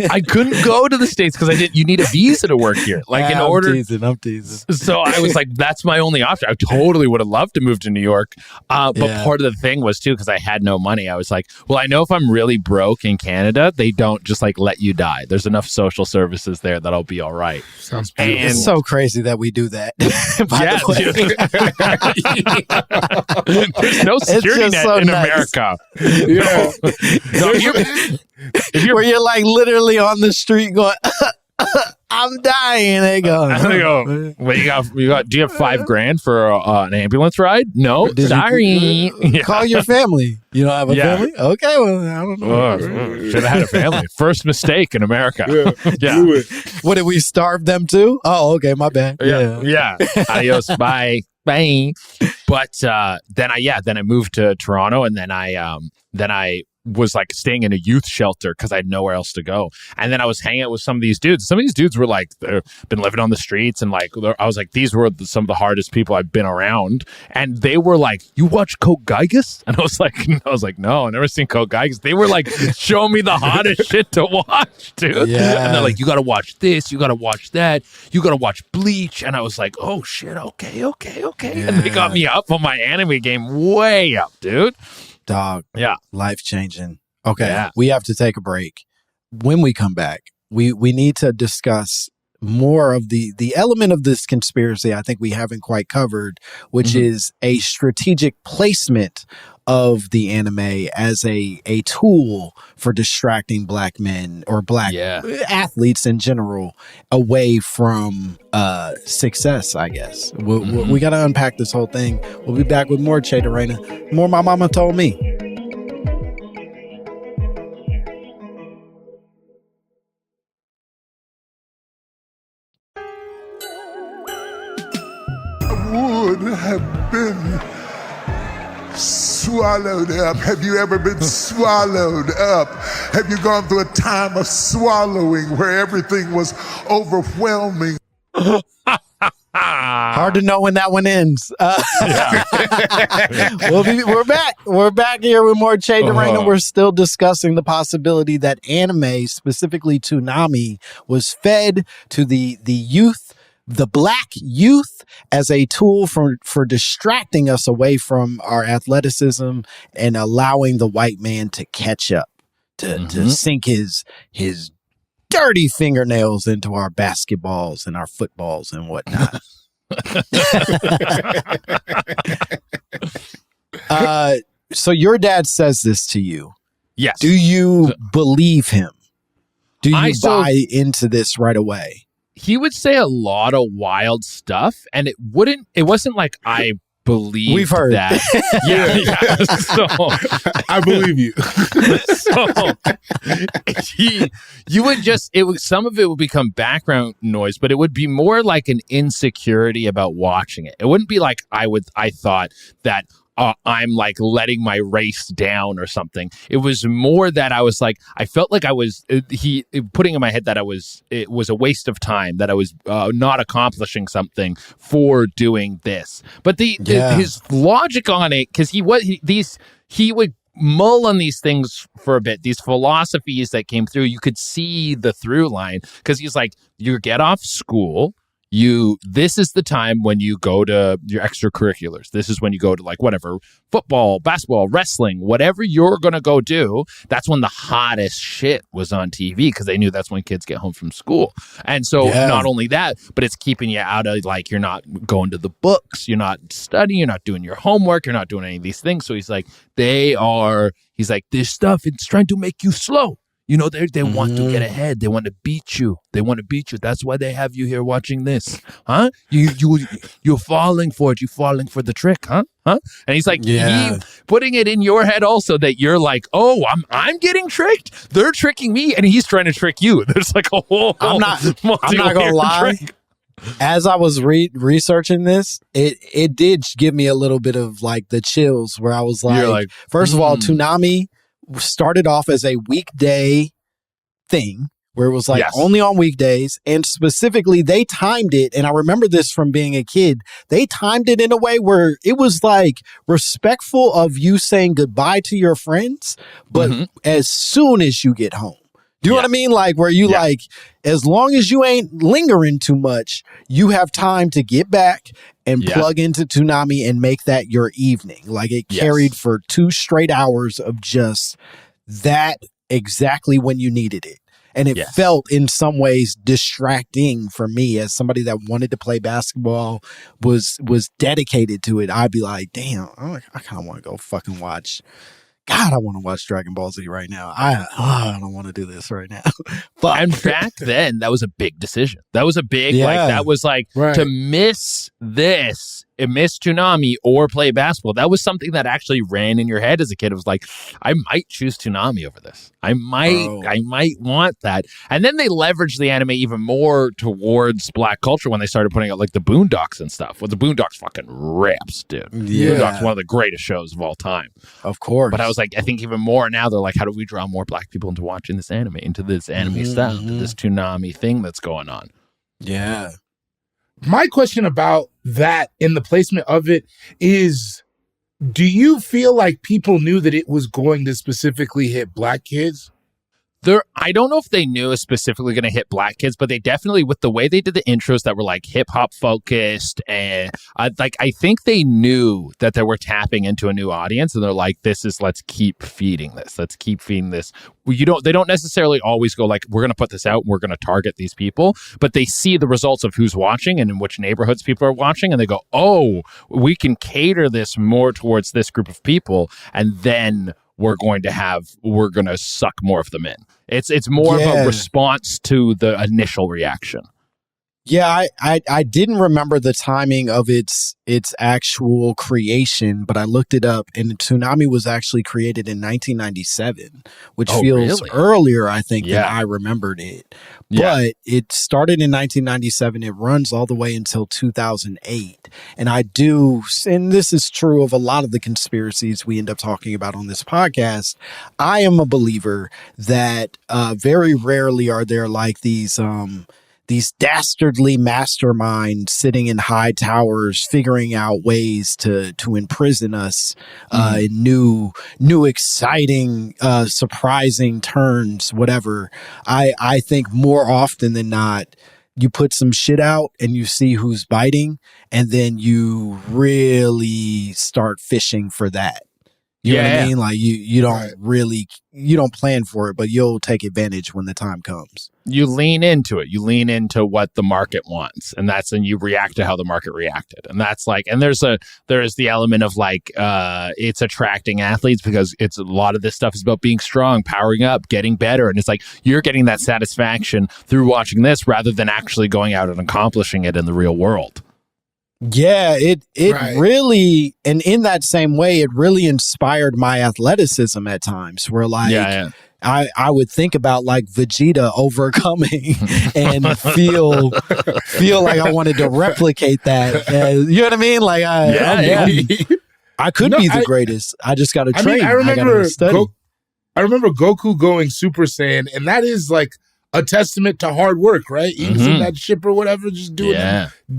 I couldn't go to the States because you need a visa to work here. Like in order. I'm teasing. So I was like, that's my only option. I totally would have loved to move to New York. But part of the thing was too, because I had no money. I was like, well, I know if I'm really broke in Canada, they don't just like let you die. There's enough social services there that I'll be all right. Sounds beautiful. And it's so crazy that we do that. By the way. There's no security net so in America. Where you're like literally on the street going, I'm dying. They go, well, you got. Do you have $5,000 for an ambulance ride? No, sorry. Call your family. You don't have a family? Okay, well, I don't know. Should have had a family. First mistake in America. Yeah. What, did we starve them too? Oh, okay, my bad. Yeah. Adios. Bye. But then I moved to Toronto, and then I was like staying in a youth shelter because I had nowhere else to go. And then I was hanging out with some of these dudes. Some of these dudes were like, they've been living on the streets. And like, I was like, these were some of the hardest people I've been around. And they were like, you watch Code Geass? And I was like, no, I've never seen Code Geass. They were like, showing me the hottest shit to watch, dude. Yeah. And they're like, you got to watch this. You got to watch that. You got to watch Bleach. And I was like, oh shit. Okay. Yeah. And they got me up on my anime game way up, dude. Dog. Yeah. Life-changing. Okay. Yeah. We have to take a break. When we come back, we need to discuss more of the element of this conspiracy I think we haven't quite covered, which is a strategic placement of the anime as a tool for distracting black men or black athletes in general away from success, I guess. We got to unpack this whole thing. We'll be back with more Che Dorena, more My Mama Told Me. Would have been swallowed up. Have you ever been swallowed up? Have you gone through a time of swallowing where everything was overwhelming? Hard to know when that one ends. We're back. We're back here with more Che Dorena. We're still discussing the possibility that anime, specifically Toonami, was fed to the youth, the black youth, as a tool for distracting us away from our athleticism and allowing the white man to catch up, to sink his dirty fingernails into our basketballs and our footballs and whatnot. So your dad says this to you. Yes. Do you believe him? Do you buy into this right away? He would say a lot of wild stuff, and it wasn't like I believe we've heard that. So I believe you. Some of it would become background noise, but it would be more like an insecurity about watching it. It wouldn't be like I thought that I'm like letting my race down or something. It was more that I was like, I felt like I was putting in my head that it was a waste of time, that I was not accomplishing something for doing this. But his logic on it, because he would mull on these things for a bit, these philosophies that came through. You could see the through line, because he's like, you get off school. This is the time when you go to your extracurriculars. This is when you go to like whatever, football, basketball, wrestling, whatever you're going to go do. That's when the hottest shit was on TV, because they knew that's when kids get home from school. And so not only that, but it's keeping you out of, like, you're not going to the books, you're not studying, you're not doing your homework, you're not doing any of these things. So he's like, this stuff, it's trying to make you slow. You know, they want to get ahead. They want to beat you. That's why they have you here watching this, huh? You're falling for it. You're falling for the trick, huh? And he's like, putting it in your head also that you're like, oh, I'm getting tricked. They're tricking me, and he's trying to trick you. There's like a whole. I'm not gonna lie. Trick. As I was researching this, it did give me a little bit of like the chills, where I was like first of all, Toonami started off as a weekday thing where it was like only on weekdays, and specifically they timed it, and I remember this from being a kid, they timed it in a way where it was like respectful of you saying goodbye to your friends, but as soon as you get home. Do you know what I mean? Like, where you like, as long as you ain't lingering too much, you have time to get back and plug into Toonami and make that your evening. Like, it carried for 2 straight hours of just that exactly when you needed it. And it felt in some ways distracting for me as somebody that wanted to play basketball, was dedicated to it. I'd be like, damn, I kind of want to go fucking watch. God, I want to watch Dragon Ball Z right now. I don't want to do this right now. Fuck. And back then, that was a big decision. That was a big, that was like, to miss this miss Toonami or play basketball. That was something that actually ran in your head as a kid. It was like, I might choose Toonami over this. I might want that. And then they leveraged the anime even more towards Black culture when they started putting out like the Boondocks and stuff. Well, the Boondocks fucking rips, dude. Yeah. Boondocks one of the greatest shows of all time. Of course. But I was like, I think even more now they're like, how do we draw more Black people into watching this anime, into this anime stuff, into this Toonami thing that's going on? Yeah. My question about that and the placement of it is, do you feel like people knew that it was going to specifically hit Black kids? I don't know if they knew it was specifically going to hit Black kids, but they definitely, with the way they did the intros that were like hip hop focused, and I think they knew that they were tapping into a new audience, and they're like, let's keep feeding this. Let's keep feeding this. They don't necessarily always go like, we're going to put this out and we're going to target these people, but they see the results of who's watching and in which neighborhoods people are watching, and they go, oh, we can cater this more towards this group of people, and then we're going to suck more of them in. It's more of a response to the initial reaction. Yeah, I didn't remember the timing of its actual creation, but I looked it up, and Toonami was actually created in 1997, which feels earlier, I think, than I remembered it. Yeah. But it started in 1997. It runs all the way until 2008. And and this is true of a lot of the conspiracies we end up talking about on this podcast, I am a believer that very rarely are there like these dastardly masterminds sitting in high towers figuring out ways to imprison us in new exciting surprising turns, whatever. I think more often than not, you put some shit out and you see who's biting, and then you really start fishing for that. You know what I mean? Like you don't plan for it, but you'll take advantage when the time comes. You lean into it. You lean into what the market wants, and you react to how the market reacted. And that's like, and there's the element of like, it's attracting athletes because it's a lot of this stuff is about being strong, powering up, getting better. And it's like, you're getting that satisfaction through watching this rather than actually going out and accomplishing it in the real world. Yeah, it really, and in that same way, it really inspired my athleticism at times where like, I would think about like Vegeta overcoming and feel like I wanted to replicate that. You know what I mean? Like, I could be the greatest. I just got to train. I remember Goku going Super Saiyan, and that is like a testament to hard work, right? Eating in that ship or whatever, just doing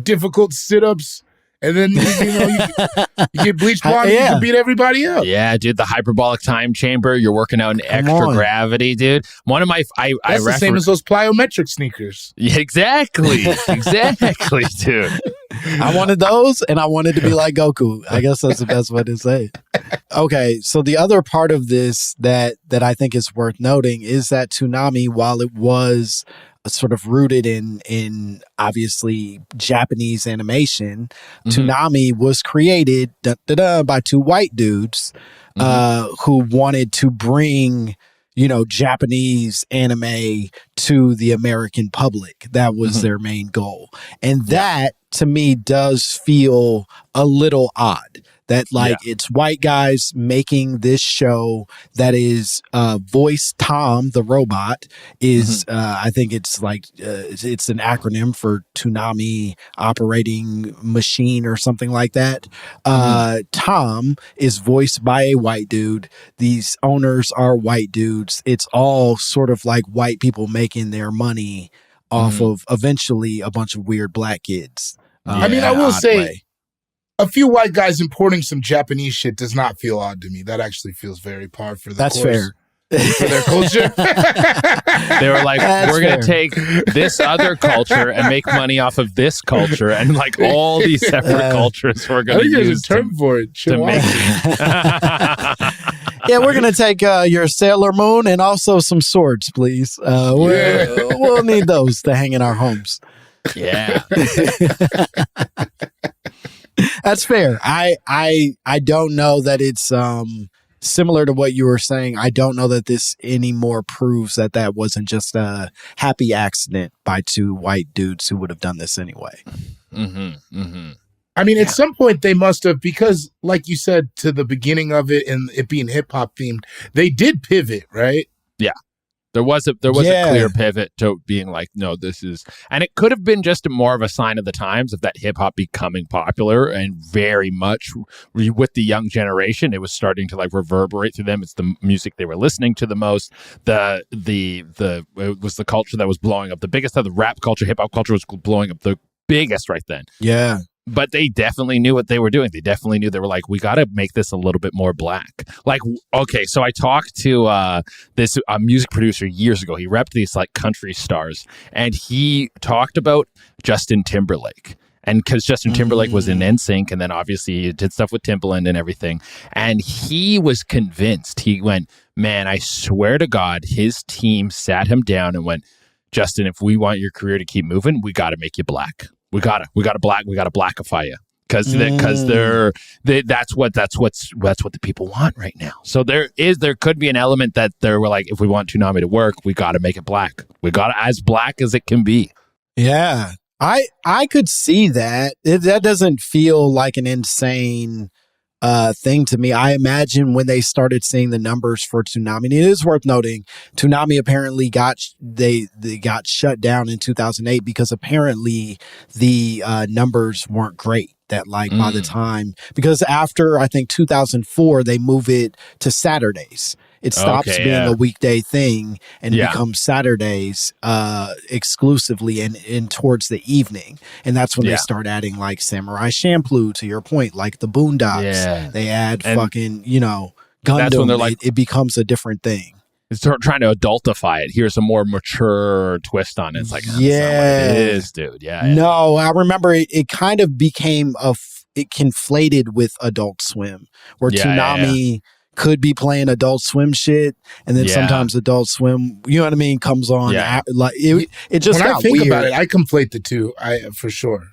difficult sit-ups. And then, you get bleach blonde, you can beat everybody up. Yeah, dude, the hyperbolic time chamber. You're working out in extra gravity, dude. One of my... That's the same as those plyometric sneakers. Yeah, exactly, dude. I wanted those, and I wanted to be like Goku. I guess that's the best way to say it. Okay, so the other part of this that I think is worth noting is that Toonami, while it was sort of rooted in obviously Japanese animation, Toonami was created by two white dudes who wanted to bring, Japanese anime to the American public. That was their main goal. And that, to me, does feel a little odd. That it's white guys making this show that is voice Tom the robot is I think it's like it's an acronym for Toonami Operating Machine or something like that. Tom is voiced by a white dude. These owners are white dudes. It's all sort of like white people making their money off of eventually a bunch of weird Black kids. I mean, I will say, a few white guys importing some Japanese shit does not feel odd to me. That actually feels very par for the course. That's fair. For their culture. They were like, we're going to take this other culture and make money off of this culture, and like all these separate cultures we're going to use. There's a term for it. To make Yeah, we're going to take your Sailor Moon and also some swords, please. We'll need those to hang in our homes. Yeah. That's fair. I don't know that it's similar to what you were saying. I don't know that this anymore proves that wasn't just a happy accident by two white dudes who would have done this anyway. I mean, at some point they must have, because like you said, to the beginning of it and it being hip hop themed, they did pivot, right? Yeah. There was a clear pivot to being like, no, this is, and it could have been just more of a sign of the times of that hip hop becoming popular, and very much with the young generation, it was starting to like reverberate through them. It's the music they were listening to the most. It was the culture that was blowing up the biggest. The rap culture, hip hop culture was blowing up the biggest right then. Yeah. But they definitely knew what they were doing. They definitely knew, they were like, we got to make this a little bit more black. Like, okay, so I talked to this music producer years ago. He repped these like country stars, and he talked about Justin Timberlake. And because Justin Timberlake was in NSYNC, and then obviously he did stuff with Timbaland and everything. And he was convinced. He went, man, I swear to God, his team sat him down and went, Justin, if we want your career to keep moving, we got to make you black. We gotta blackify you, because that's what the people want right now. So there could be an element that they were like, if we want Toonami to work, we got to make it black. We got to as black as it can be. Yeah, I could see that. That doesn't feel like an insane thing to me. I imagine when they started seeing the numbers for Toonami, and it is worth noting, Toonami apparently got shut down in 2008 because apparently the numbers weren't great. That like by the time, because after I think 2004 they move it to Saturdays. It stops being a weekday thing and becomes Saturdays exclusively and towards the evening. And that's when they start adding like Samurai Champloo, to your point, like the Boondocks. Yeah. They add and fucking, Gundam. That's when they're like, it becomes a different thing. It's trying to adultify it. Here's a more mature twist on it. It's like, that's not what it is, dude. Yeah. No, I remember it kind of became it conflated with Adult Swim, where Toonami could be playing Adult Swim shit, and then sometimes Adult Swim, you know what I mean, comes on. Like it just when got I think weird. about it, I conflate the two. For sure.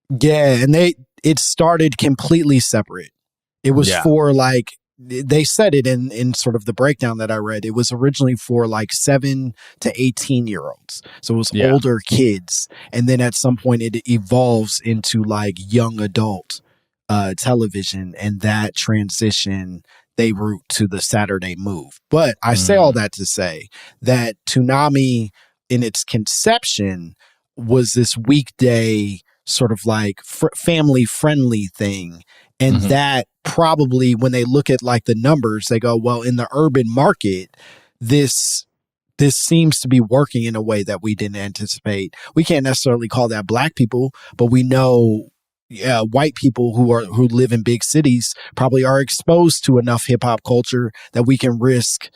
Yeah, and it started completely separate. It was for like, they said it in sort of the breakdown that I read. It was originally for like 7 to 18-year-olds. So it was older kids. And then at some point it evolves into like young adult television, and that transition they route to the Saturday move. But I say all that to say that Toonami in its conception was this weekday sort of like family friendly thing. And that probably, when they look at like the numbers, they go, well, in the urban market, this seems to be working in a way that we didn't anticipate. We can't necessarily call that black people, but we know white people who live in big cities probably are exposed to enough hip hop culture that we can risk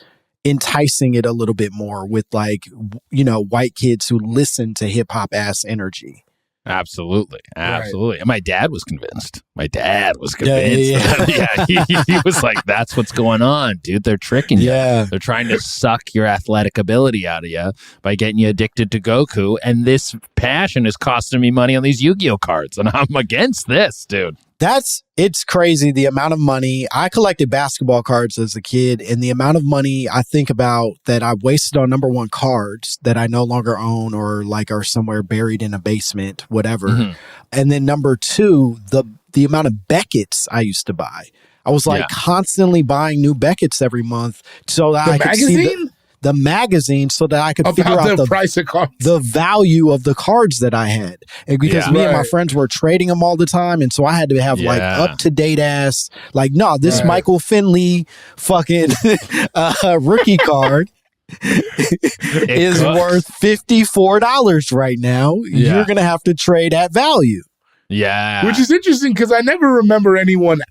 enticing it a little bit more with like, white kids who listen to hip hop ass energy. Absolutely. Right. And my dad was convinced. Yeah, he was like, that's what's going on, dude. They're tricking you. Yeah. They're trying to suck your athletic ability out of you by getting you addicted to Goku. And this passion is costing me money on these Yu-Gi-Oh cards. And I'm against this, dude. It's crazy the amount of money. I collected basketball cards as a kid, and the amount of money I think about that I wasted on, number one, cards that I no longer own or like are somewhere buried in a basement, whatever. And then number two, the amount of Beckett's I used to buy. I was like constantly buying new Beckett's every month so that I could see the magazine, so that I could figure out the price of cards, the value of the cards that I had. And because me and my friends were trading them all the time, and so I had to have like up-to-date ass, like, no, this Michael Finley fucking rookie card is worth $54 right now. You're going to have to trade at value. Yeah. Which is interesting because I never remember anyone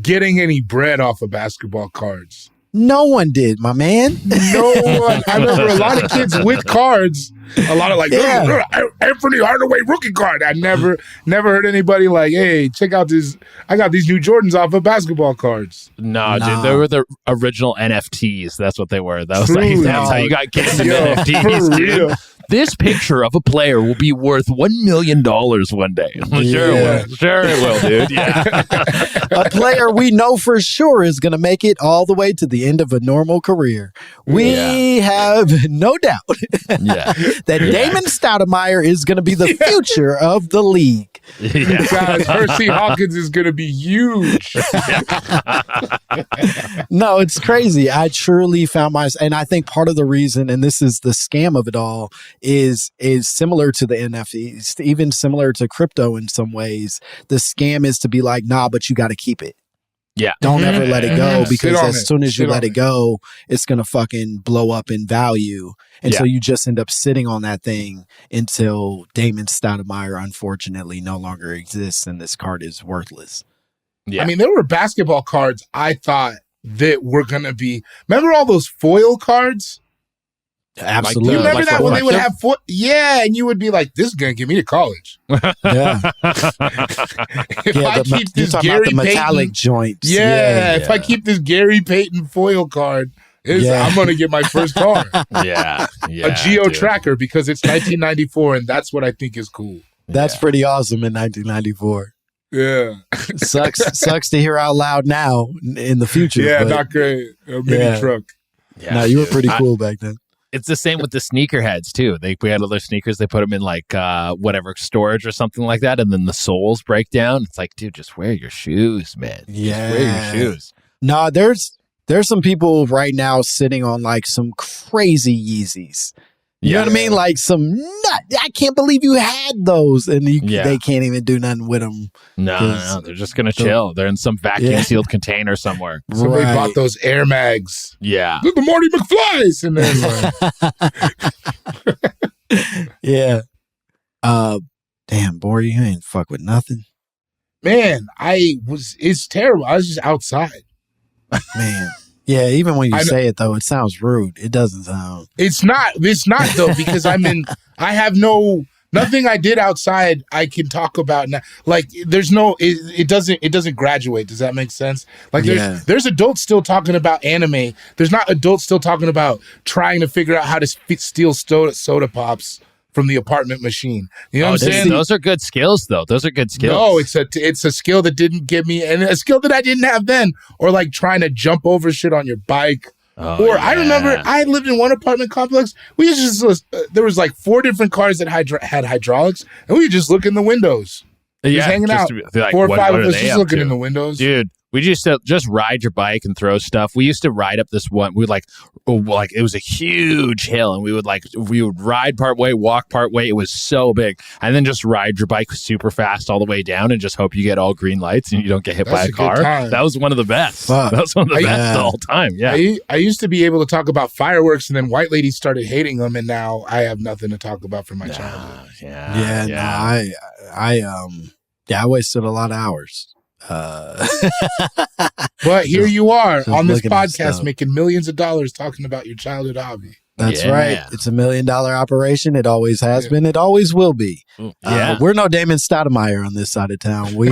getting any bread off of basketball cards. No one did, my man. No one. I remember a lot of kids with cards. A lot of like, Anthony Hardaway rookie card. I never heard anybody like, hey, check out this. I got these new Jordans off of basketball cards. No, dude, they were the original NFTs. That's what they were. That was like, that's how you got kids into NFTs, dude. this picture of a player will be worth $1 million one day. Sure it will. Sure it will, dude. Yeah. A player we know for sure is going to make it all the way to the end of a normal career. We have no doubt that Damon Stoudemire is going to be the future of the league. Yeah. Guys, Hersey Hawkins is going to be huge. No, it's crazy. I truly found and I think part of the reason, and this is the scam of it all, is similar to the NFTs, even similar to crypto in some ways. The scam is to be like, nah, but you got to keep it. Yeah. Don't ever let it go, because as soon as you let it go, it's going to fucking blow up in value. And so you just end up sitting on that thing until Damon Stoudemire, unfortunately, no longer exists and this card is worthless. Yeah. I mean, there were basketball cards I thought that were going to be... Remember all those foil cards? Absolutely. You remember that when they would have foil? Yeah, and you would be like, this is going to get me to college. Yeah. If I keep this Gary Payton... metallic joints. If I keep this Gary Payton foil card... I'm going to get my first car. A Geo Tracker, because it's 1994, and that's what I think is cool. That's pretty awesome in 1994. Yeah. Sucks to hear out loud now in the future. Yeah, but, not great. A mini truck. Yeah, no, you were pretty cool back then. It's the same with the sneakerheads, too. We had other sneakers. They put them in, like, whatever, storage or something like that, and then the soles break down. It's like, dude, just wear your shoes, man. Yeah. Just wear your shoes. No, there's some people right now sitting on like some crazy Yeezys. You know what I mean? Like some I can't believe you had those, and they can't even do nothing with them. No, they're just gonna chill. They're in some vacuum sealed container somewhere. Somebody bought those Air Mags. Yeah, the Marty McFlys in there. Damn, boy, you ain't fuck with nothing. Man, it's terrible. I was just outside. Man. Yeah, even when you say it though, it sounds rude. It doesn't sound. It's not though, because I have nothing I did outside I can talk about now. Like there's no, it doesn't graduate. Does that make sense? Like there's adults still talking about anime. There's not adults still talking about trying to figure out how to steal soda pops from the apartment machine. You know what I'm saying? Those are good skills, though. Those are good skills. No, it's a skill that didn't give me, and a skill that I didn't have then. Or like trying to jump over shit on your bike. I remember I lived in one apartment complex. We just there was like 4 different cars that had hydraulics, and we would just look in the windows. Just hanging out. Like, 4 or 5 of us just looking in the windows. Dude, we just ride your bike and throw stuff. We used to ride up this one. We would it was a huge hill, and we would ride part way, walk part way. It was so big, and then just ride your bike super fast all the way down, and just hope you get all green lights and you don't get hit by a car. That was one of the best. That was one of the best of all time. Yeah, I used to be able to talk about fireworks, and then white ladies started hating them, and now I have nothing to talk about from my childhood. I wasted a lot of hours. But here you are on this podcast making millions of dollars talking about your childhood hobby. That's right. It's $1 million operation. It always has been. It always will be. We're no Damon Stoudemire on this side of town. We're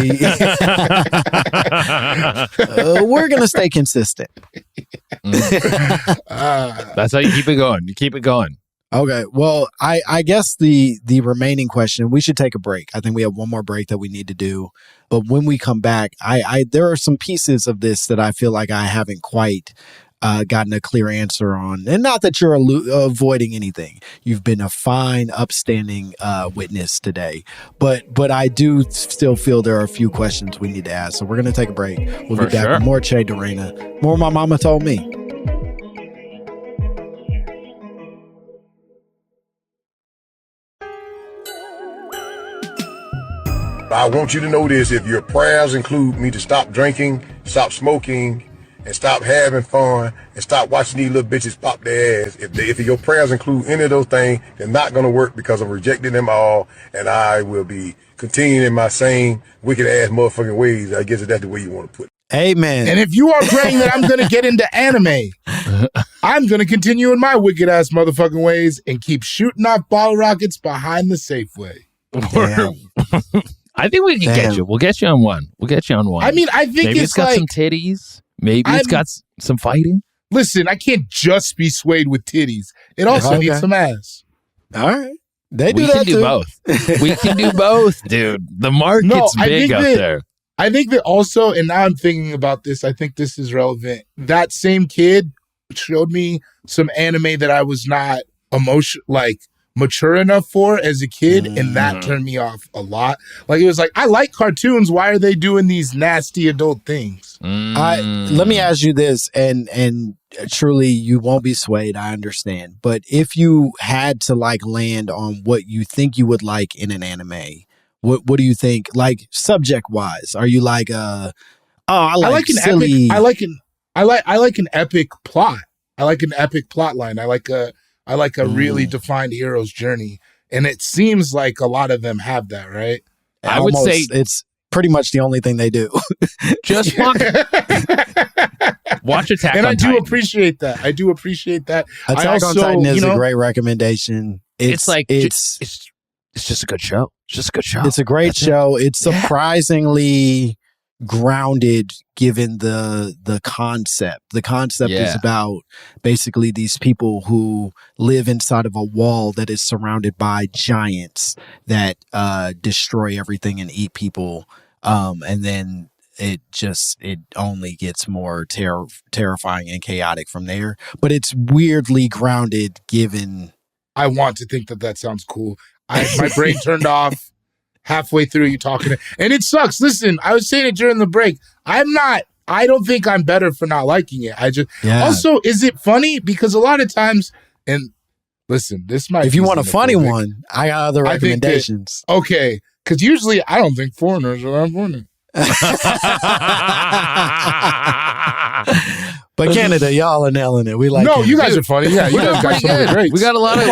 going to stay consistent. That's how you keep it going. You keep it going. Okay. Well, I guess the remaining question, we should take a break. I think we have one more break that we need to do. But when we come back, there are some pieces of this that I feel like I haven't quite gotten a clear answer on. And not that you're avoiding anything. You've been a fine, upstanding witness today. But I do still feel there are a few questions we need to ask. So we're going to take a break. We'll be back with more Che Durena. More My Mama Told Me. I want you to know this: if your prayers include me to stop drinking, stop smoking, and stop having fun, and stop watching these little bitches pop their ass, if your prayers include any of those things, they're not going to work, because I'm rejecting them all, and I will be continuing in my same wicked ass motherfucking ways. I guess that's the way you want to put it. Amen. And if you are praying that I'm going to get into anime, I'm going to continue in my wicked ass motherfucking ways and keep shooting off bottle rockets behind the Safeway. I think we can get you. We'll get you on one. I mean, I think maybe it's got some titties. Maybe it's got some fighting. Listen, I can't just be swayed with titties. It also needs some ass. All right. They do We that can do too. both. We can do both, dude. The market's big out there. I think that also, and now I'm thinking about this, I think this is relevant. That same kid showed me some anime that I was not mature enough for as a kid, and that turned me off a lot. Like, it was like, I like cartoons. Why are they doing these nasty adult things? Let me ask you this, and truly, you won't be swayed. I understand, but if you had to land on what you think you would like in an anime, what do you think? Like, subject wise, are you like I like an silly. I like an epic plot. I like an epic plot line. I like a really defined hero's journey. And it seems like a lot of them have that, right? I would say it's pretty much the only thing they do. Just watch Attack and on Titan. I do appreciate that. Attack on Titan is a great recommendation. It's just a good show. It's just a good show. It's a great show. It's surprisingly grounded given the concept. The concept is about basically these people who live inside of a wall that is surrounded by giants that destroy everything and eat people. And then it only gets more terrifying and chaotic from there. But it's weirdly grounded given. I want to think that sounds cool. My brain turned off halfway through you talking. And it sucks. Listen, I was saying it during the break. I don't think I'm better for not liking it. Also, is it funny? Because a lot of times, and listen, this might if you want a funny one, I got other recommendations. Okay. Because usually I don't think foreigners are that funny. But Canada, y'all are nailing it. We like No, Canada. you guys are funny. Yeah, you guys got some of the greats. We got a lot of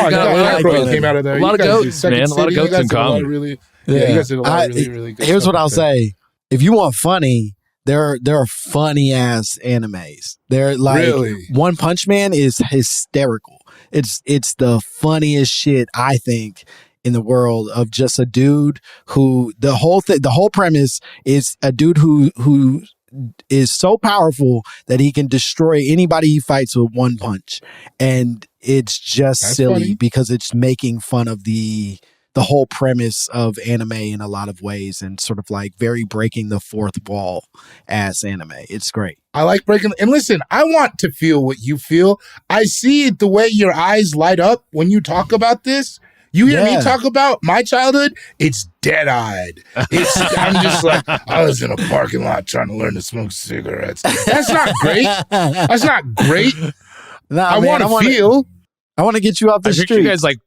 came out of there. A lot of goats, man. A lot of goats in common. You guys did a lot of really good Here's stuff what I'll there. say. If you want funny, there are funny ass animes. They're like Really? One Punch Man is hysterical. It's the funniest shit, I think, in the world, of just a dude who the whole premise is a dude who is so powerful that he can destroy anybody he fights with one punch. And it's just silly funny. because it's making fun of the whole premise of anime in a lot of ways, and sort of like very breaking the fourth wall as anime. It's great. I like breaking. And listen, I want to feel what you feel. I see it the way your eyes light up when you talk about this. You hear me talk about my childhood? It's dead-eyed. I'm just like, I was in a parking lot trying to learn to smoke cigarettes. That's not great. That's not great. Nah, I man, want to feel. I want to get you off the I think street. you guys like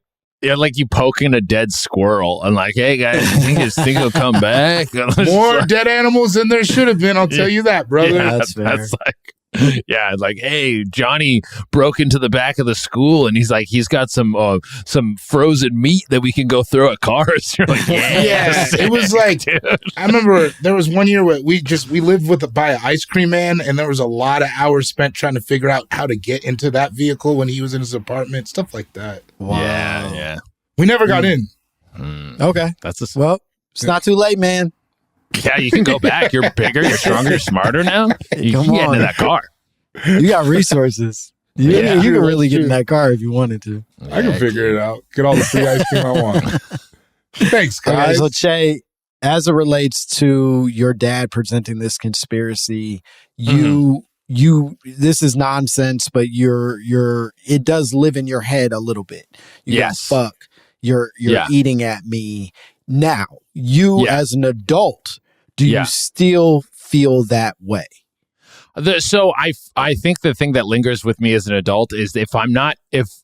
you poking a dead squirrel and like, hey guys, think he'll come back? More dead animals than there should have been. I'll tell you that, brother. Yeah, That's fair. that's like. Yeah, like, hey, Johnny broke into the back of the school and he's got some frozen meat that we can go throw at cars. You're like, Yeah, it was like, dude. I remember there was one year where we lived by an ice cream man, and there was a lot of hours spent trying to figure out how to get into that vehicle when he was in his apartment, stuff like that. Wow. Yeah. We never got in. Okay. That's Well, it's not too late, man. Yeah, you can go back. You're bigger, you're stronger, you're smarter now. You Come can get on. into that car. You got resources. You can really get in that car if you wanted to. I can figure it out. Get all the free ice cream I want. Thanks, Okay, guys. so Che, as it relates to your dad presenting this conspiracy, you this is nonsense, but it does live in your head a little bit. You go, Yes. fuck, you're eating at me. Now, as an adult, do you still feel that way? So I think the thing that lingers with me as an adult is if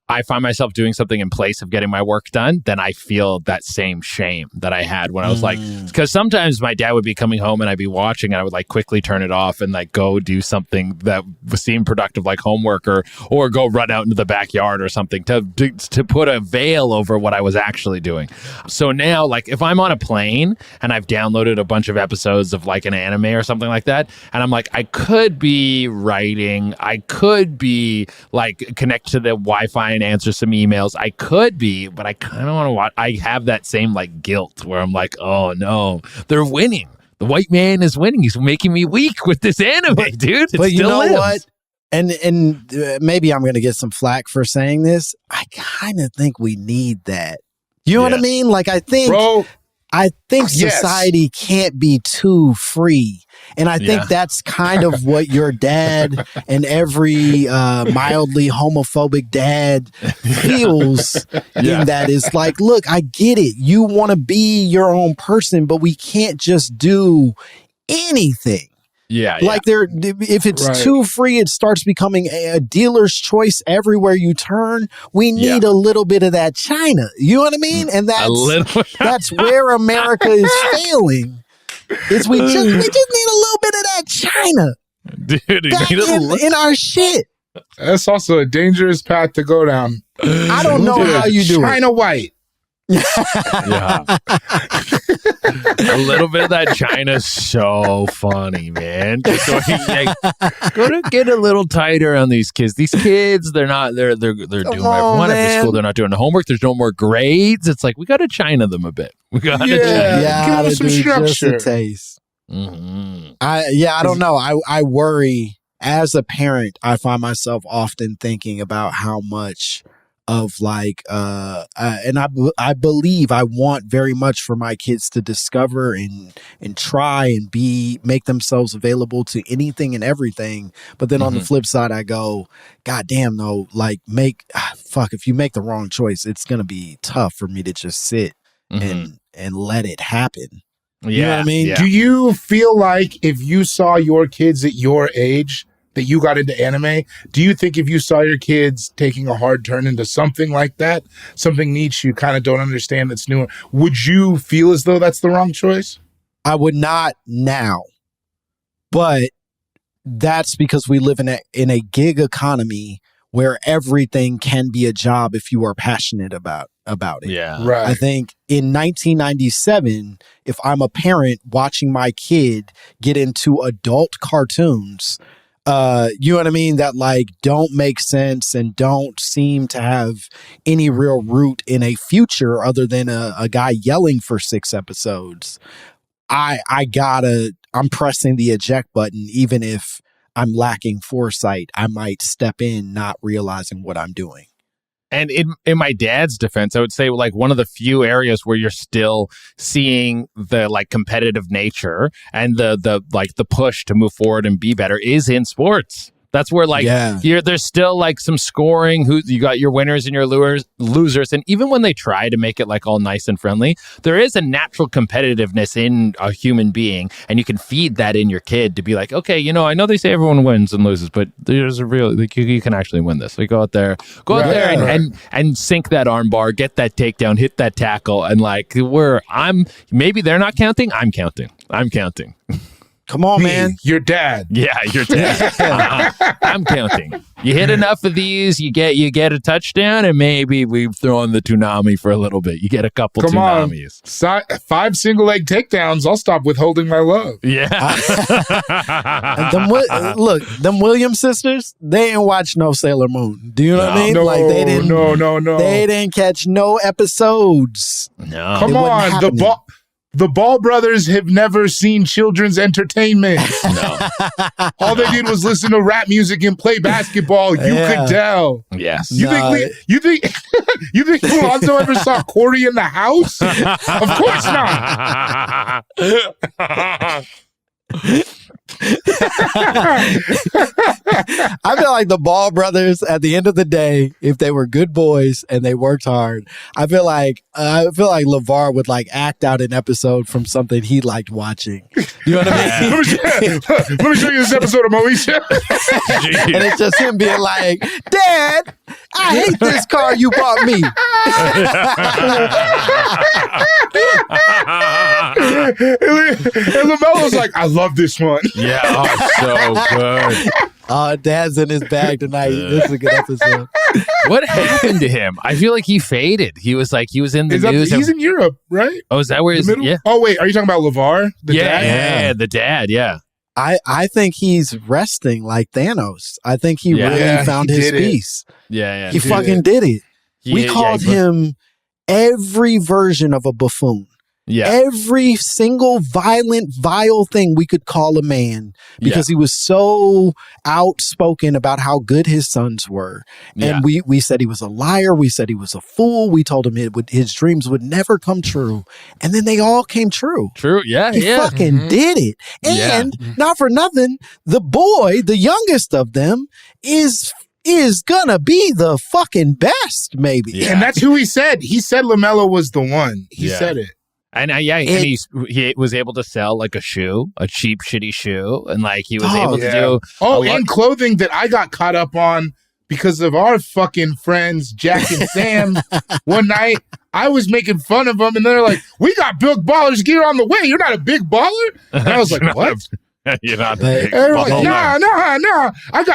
I find myself doing something in place of getting my work done, then I feel that same shame that I had when I was like, because sometimes my dad would be coming home and I'd be watching and I would like quickly turn it off and like go do something that seemed productive, like homework or go run out into the backyard or something to put a veil over what I was actually doing. So now, like if I'm on a plane and I've downloaded a bunch of episodes of like an anime or something like that, and I'm like, I could be writing, I could be like connect to the Wi-Fi and answer some emails, I could be, but I kind of want to watch. I have that same like guilt where I'm like, oh no, they're winning. The white man is winning. He's making me weak with this anime, dude. But you know what? And maybe I'm going to get some flack for saying this. I kind of think we need that. You know what I mean? Like, I think society can't be too free. And I think that's kind of what your dad and every mildly homophobic dad feels in that is like, look, I get it. You want to be your own person, but we can't just do anything. Like if it's too free, it starts becoming a dealer's choice everywhere you turn. We need a little bit of that China. You know what I mean? And that's where America is failing. Is we just need a little bit of that China. Dude, in our shit. That's also a dangerous path to go down. I don't know how you do it. China white. A little bit of that China's so funny, man. Gotta get a little tighter on these kids. These kids, they're doing everyone after school. They're not doing the homework. There's no more grades. It's like we gotta China them a bit. We gotta give them some structure. Just a taste. Mm-hmm. I don't know. I worry as a parent. I find myself often thinking about how much of like and I believe I want very much for my kids to discover and try and make themselves available to anything and everything. But then on the flip side, I go, God damn, though, like if you make the wrong choice, it's gonna be tough for me to just sit and let it happen. You know what I mean? Do you feel like if you saw your kids at your age that you got into anime, do you think if you saw your kids taking a hard turn into something like that, something niche you kind of don't understand that's newer, would you feel as though that's the wrong choice? I would not now, but that's because we live in a gig economy where everything can be a job if you are passionate about it. Yeah. Right. I think in 1997, if I'm a parent watching my kid get into adult cartoons, you know what I mean? That like don't make sense and don't seem to have any real root in a future other than a guy yelling for 6 episodes. I'm pressing the eject button, even if I'm lacking foresight. I might step in not realizing what I'm doing. And in my dad's defense, I would say like one of the few areas where you're still seeing the like competitive nature and the push to move forward and be better is in sports. That's where like there's still like some scoring. Who you got your winners and your losers, and even when they try to make it like all nice and friendly, there is a natural competitiveness in a human being, and you can feed that in your kid to be like, okay, you know, I know they say everyone wins and loses, but there's a real like you can actually win this. So go out there and sink that arm bar, get that takedown, hit that tackle, and like maybe they're not counting. I'm counting. Come on, man. Your dad. Yeah, your dad. I'm counting. You hit enough of these, you get a touchdown, and maybe we've thrown the tsunami for a little bit. You get a couple tsunamis. 5 single leg takedowns. I'll stop withholding my love. Yeah. Look, them Williams sisters, they ain't watch no Sailor Moon. Do you know what I mean? No, like they didn't. No. They didn't catch no episodes. No. Come on, the Ball brothers have never seen children's entertainment. No. All they did was listen to rap music and play basketball. You could tell. Yes. You think Alonzo ever saw Corey in the House? Of course not. I feel like the Ball brothers, at the end of the day, if they were good boys and they worked hard, I feel like LeVar would like act out an episode from something he liked watching. You know what I mean? Let me show you this episode of Moesha. And it's just him being like, Dad, I hate this car you bought me. And LaMelo's like, I love this one. Yeah, so good. Dad's in his bag tonight. This is a good episode. What happened to him? I feel like he faded. He was in the news. He's in Europe, right? Oh, is that where he's? Yeah. Oh, wait. Are you talking about LeVar? Dad? Yeah, the dad. Yeah. I think he's resting like Thanos. I think he really found his peace. Yeah. He fucking did it. We called him every version of a buffoon. Yeah. Every single violent, vile thing we could call a man because he was so outspoken about how good his sons were. And we said he was a liar. We said he was a fool. We told him his dreams would never come true. And then they all came true. True. Yeah. He fucking did it. And not for nothing, the boy, the youngest of them, is gonna be the fucking best, maybe. Yeah. And that's who he said. He said LaMelo was the one. He said it. And he was able to sell like a cheap, shitty shoe, and like he was able to do. And clothing that I got caught up on because of our fucking friends Jack and Sam. One night I was making fun of them, and they're like, "We got big ballers gear on the way. You're not a big baller." And I was like, "What?" You're not big like, nah.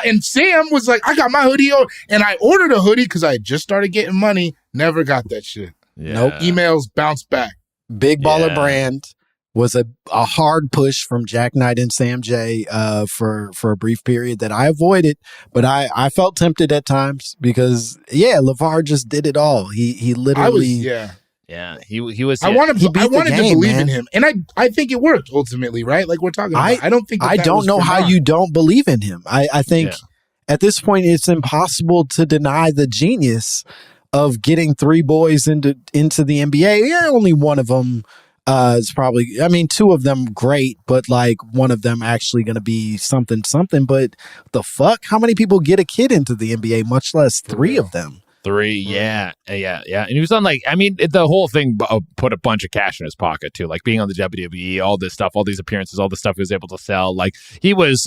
And Sam was like, "I got my hoodie on," and I ordered a hoodie because I had just started getting money. Never got that shit. Nope. Emails bounced back. Big Baller Brand was a hard push from Jack Knight and Sam J for a brief period that I avoided, but I felt tempted at times because LeVar just did it all. He literally he was. I wanted to believe in him, and I think it worked ultimately, right? Like we're talking about. I don't think I don't know how you don't believe in him. I think at this point it's impossible to deny the genius of getting three boys into the NBA. Yeah, only one of them is probably, two of them great, but like one of them actually going to be something. But the fuck? How many people get a kid into the NBA, much less three of them? Three, yeah. And he was on the whole thing put a bunch of cash in his pocket too, like being on the WWE, all this stuff, all these appearances, all the stuff he was able to sell. Like he was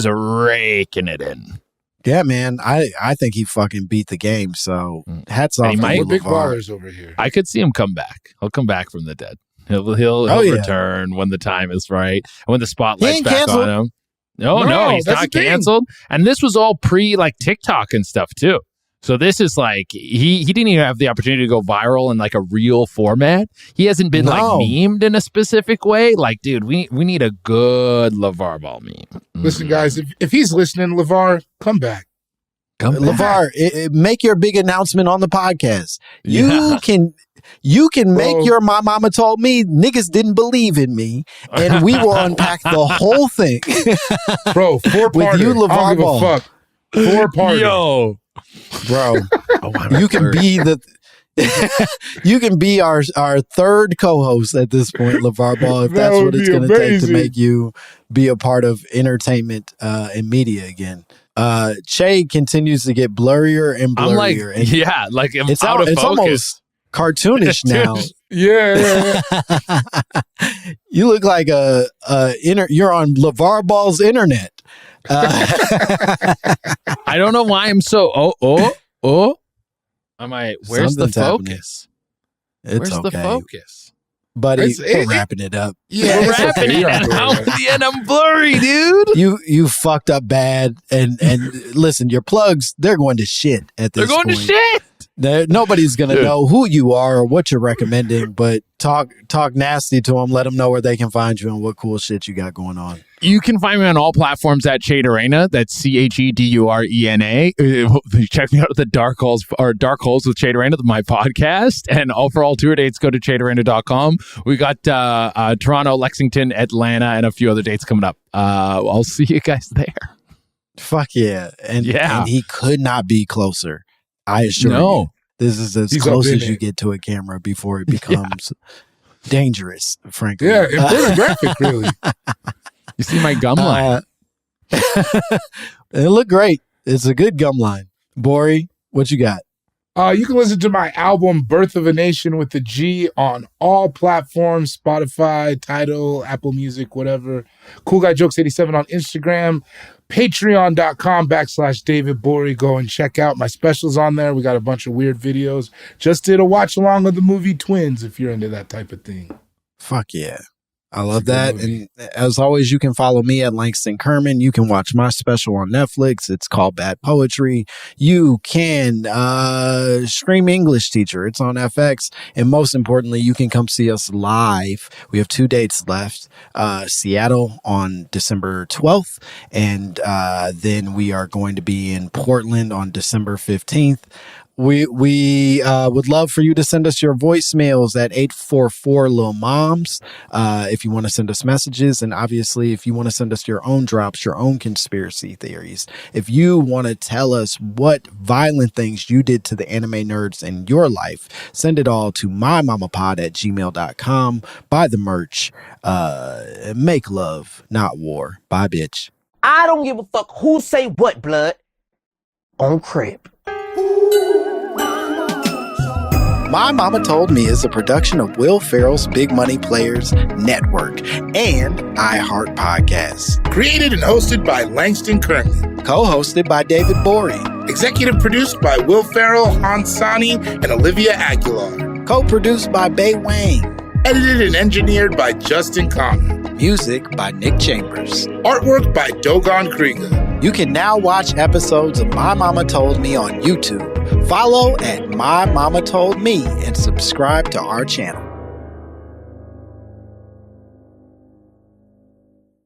raking it in. Yeah, man, I think he fucking beat the game. So hats off. We're big ballers over here. I could see him come back. He'll come back from the dead. He'll return when the time is right and when the spotlight's back on him. No, he's not canceled. And this was all pre like TikTok and stuff too. So this is like he didn't even have the opportunity to go viral in like a real format. He hasn't been like memed in a specific way. Like, dude, we need a good LeVar Ball meme. Listen, guys, if he's listening, LeVar, come back. LeVar, make your big announcement on the podcast. You can make your my mama told me niggas didn't believe in me, and we will unpack the whole thing. Bro, 4-parter. With you, LeVar Ball. Fuck. 4-parter. Yo. Bro, you can be you can be our third co-host at this point, LeVar Ball, if that's what it's going to take to make you be a part of entertainment and media again. Che continues to get blurrier and blurrier. It's out of focus. It's almost cartoonish now. Yeah. You look like you're on LeVar Ball's internet. I don't know why I'm so where's the focus? Where's the focus? Buddy, we're wrapping it up. Yeah, we're wrapping it up. And I'm blurry, dude. You fucked up bad, and listen, your plugs, they're going to shit at this point. They're going to shit. Nobody's going to know who you are or what you're recommending, but talk nasty to them. Let them know where they can find you and what cool shit you got going on. You can find me on all platforms at Chedurena. That's CHEDURENA. Check me out at the Dark Holes with Chedurena, my podcast. And for all tour dates, go to Chedurena.com. We got Toronto, Lexington, Atlanta, and a few other dates coming up. I'll see you guys there. Fuck yeah. And he could not be closer. I assure you. This is as close as you get to a camera before it becomes dangerous, frankly. Yeah, pornographic, really. You see my gum line? It looked great. It's a good gum line. Bori, what you got? You can listen to my album Birth of a Nation with the G on all platforms, Spotify, Tidal, Apple Music, whatever. Cool Guy Jokes 87 on Instagram. Patreon.com/David Bori. Go and check out my specials on there. We got a bunch of weird videos. Just did a watch along of the movie Twins if you're into that type of thing. Fuck yeah. I love that. And as always, you can follow me at Langston Kerman. You can watch my special on Netflix. It's called Bad Poetry. You can stream English Teacher. It's on FX. And most importantly, you can come see us live. We have 2 dates left. Seattle on December 12th. And then we are going to be in Portland on December 15th. We would love for you to send us your voicemails at 844-LIL-MOMS if you want to send us messages. And obviously, if you want to send us your own drops, your own conspiracy theories, if you want to tell us what violent things you did to the anime nerds in your life, send it all to mymamapod@gmail.com. Buy the merch. Make love, not war. Bye, bitch. I don't give a fuck who say what, blood. On Crib. My Mama Told Me is a production of Will Ferrell's Big Money Players Network and iHeart Podcasts. Created and hosted by Langston Kerman. Co-hosted by David Bory. Executive produced by Will Ferrell, Hansani, and Olivia Aguilar. Co-produced by Bay Wang. Edited and engineered by Justin Connor. Music by Nick Chambers. Artwork by Dogon Krieger. You can now watch episodes of My Mama Told Me on YouTube. Follow at My Mama Told Me and subscribe to our channel.